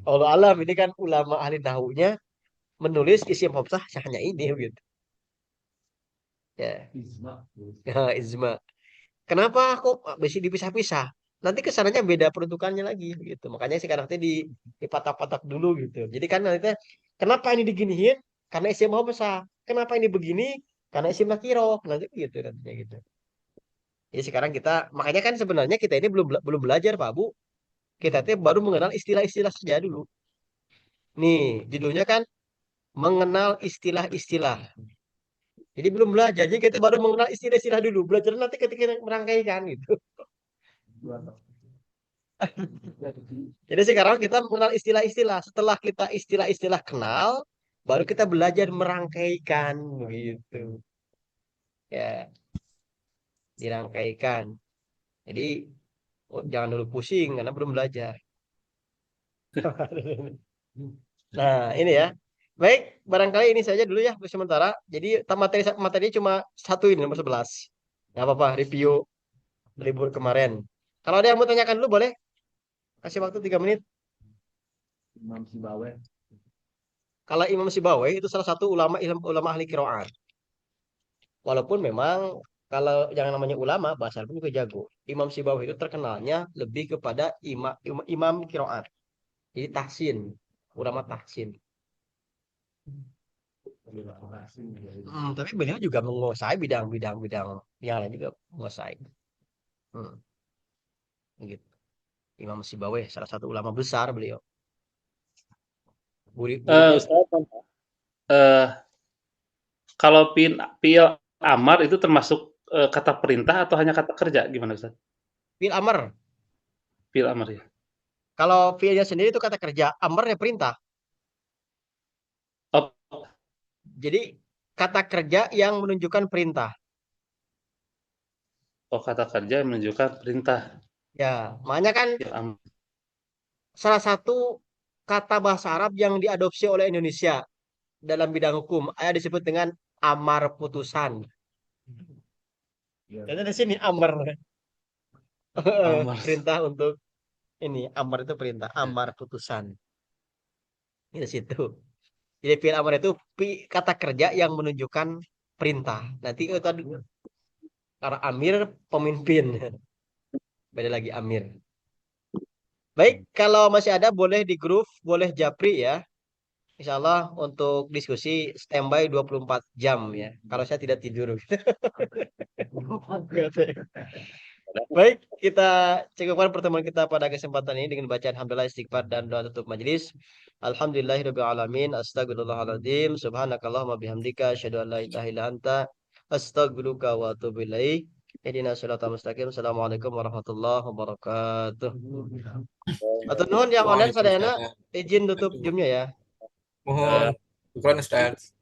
Allah alam, ini kan ulama ahli nahunya menulis isim homsah hanya ini gitu. Ya, Isma. ya, izma. Kenapa kok bisa dipisah-pisah? Nanti kesananya beda peruntukannya lagi gitu. Makanya sekarang teh dipatak-patak dulu gitu. Jadi kan nanti kenapa ini diginiin? Karena isim homsah. Kenapa ini begini? Karena isim nakiro. Nanti gitu nantinya gitu. Jadi sekarang kita makanya kan sebenarnya kita ini belum belajar Pak Bu. Kita teh baru mengenal istilah-istilah saja dulu. Nih, judulnya kan mengenal istilah-istilah. Jadi belum belajar, jadi kita baru mengenal istilah-istilah dulu. Belajar nanti ketika merangkaikan gitu. Jadi sekarang kita mengenal istilah-istilah. Setelah kita istilah-istilah kenal, baru kita belajar merangkaikan gitu. Ya, dirangkaikan. Jadi jangan dulu pusing karena belum belajar. Nah, ini ya. Baik, barangkali ini saja dulu ya untuk sementara. Jadi materi cuma satu ini nomor 11. Nggak apa-apa, review libur kemarin. Kalau ada yang mau tanyakan dulu boleh. Kasih waktu 3 menit. Imam Sibawe. Kalau Imam Sibawai itu salah satu ulama ahli qiraat. Walaupun memang kalau yang namanya ulama bahasa Arab juga jago. Imam Sibawai itu terkenalnya lebih kepada imam qiraat. Jadi tahsin, ulama tahsin. Tapi beliau juga menguasai bidang-bidang yang lain juga menguasai. Gitu. Imam Sibawai salah satu ulama besar beliau. Muridnya Ustaz, kalau fi'il amar itu termasuk kata perintah atau hanya kata kerja? Gimana Ustaz? fi'il amr. Fi'il amar ya. Kalau fi'ilnya sendiri itu kata kerja, amarnya perintah. Oh, Jadi kata kerja yang menunjukkan perintah. Oh, kata kerja yang menunjukkan perintah. Ya, makanya kan Ya, salah satu kata bahasa Arab yang diadopsi oleh Indonesia dalam bidang hukum ada disebut dengan amar putusan. Jadi di sini amar amar. perintah untuk ini amar itu perintah, amar putusan. Di situ. Jadi fi'il amar itu kata kerja yang menunjukkan perintah. Nanti itu tadi karena amir pemimpin. Beda lagi amir. Baik, kalau masih ada boleh di grup, boleh japri ya. Insya Allah untuk diskusi standby 24 jam ya. Kalau saya tidak tidur. Baik, kita cukupkan pertemuan kita pada kesempatan ini dengan bacaan hamdalah istighfar dan doa tutup majelis. Alhamdulillahirabbil alamin, astagfirullahaladzim, subhanakallahumma bihamdika, asyhadu an la ilaha illa anta, astaghfiruka wa atubu ilaik. Ihdinas siratal mustaqim. Assalamualaikum warahmatullahi wabarakatuh. Atau nuhun yang online sadayana izin tutup Zoom-nya ya. Mohon. Syukran Ustaz.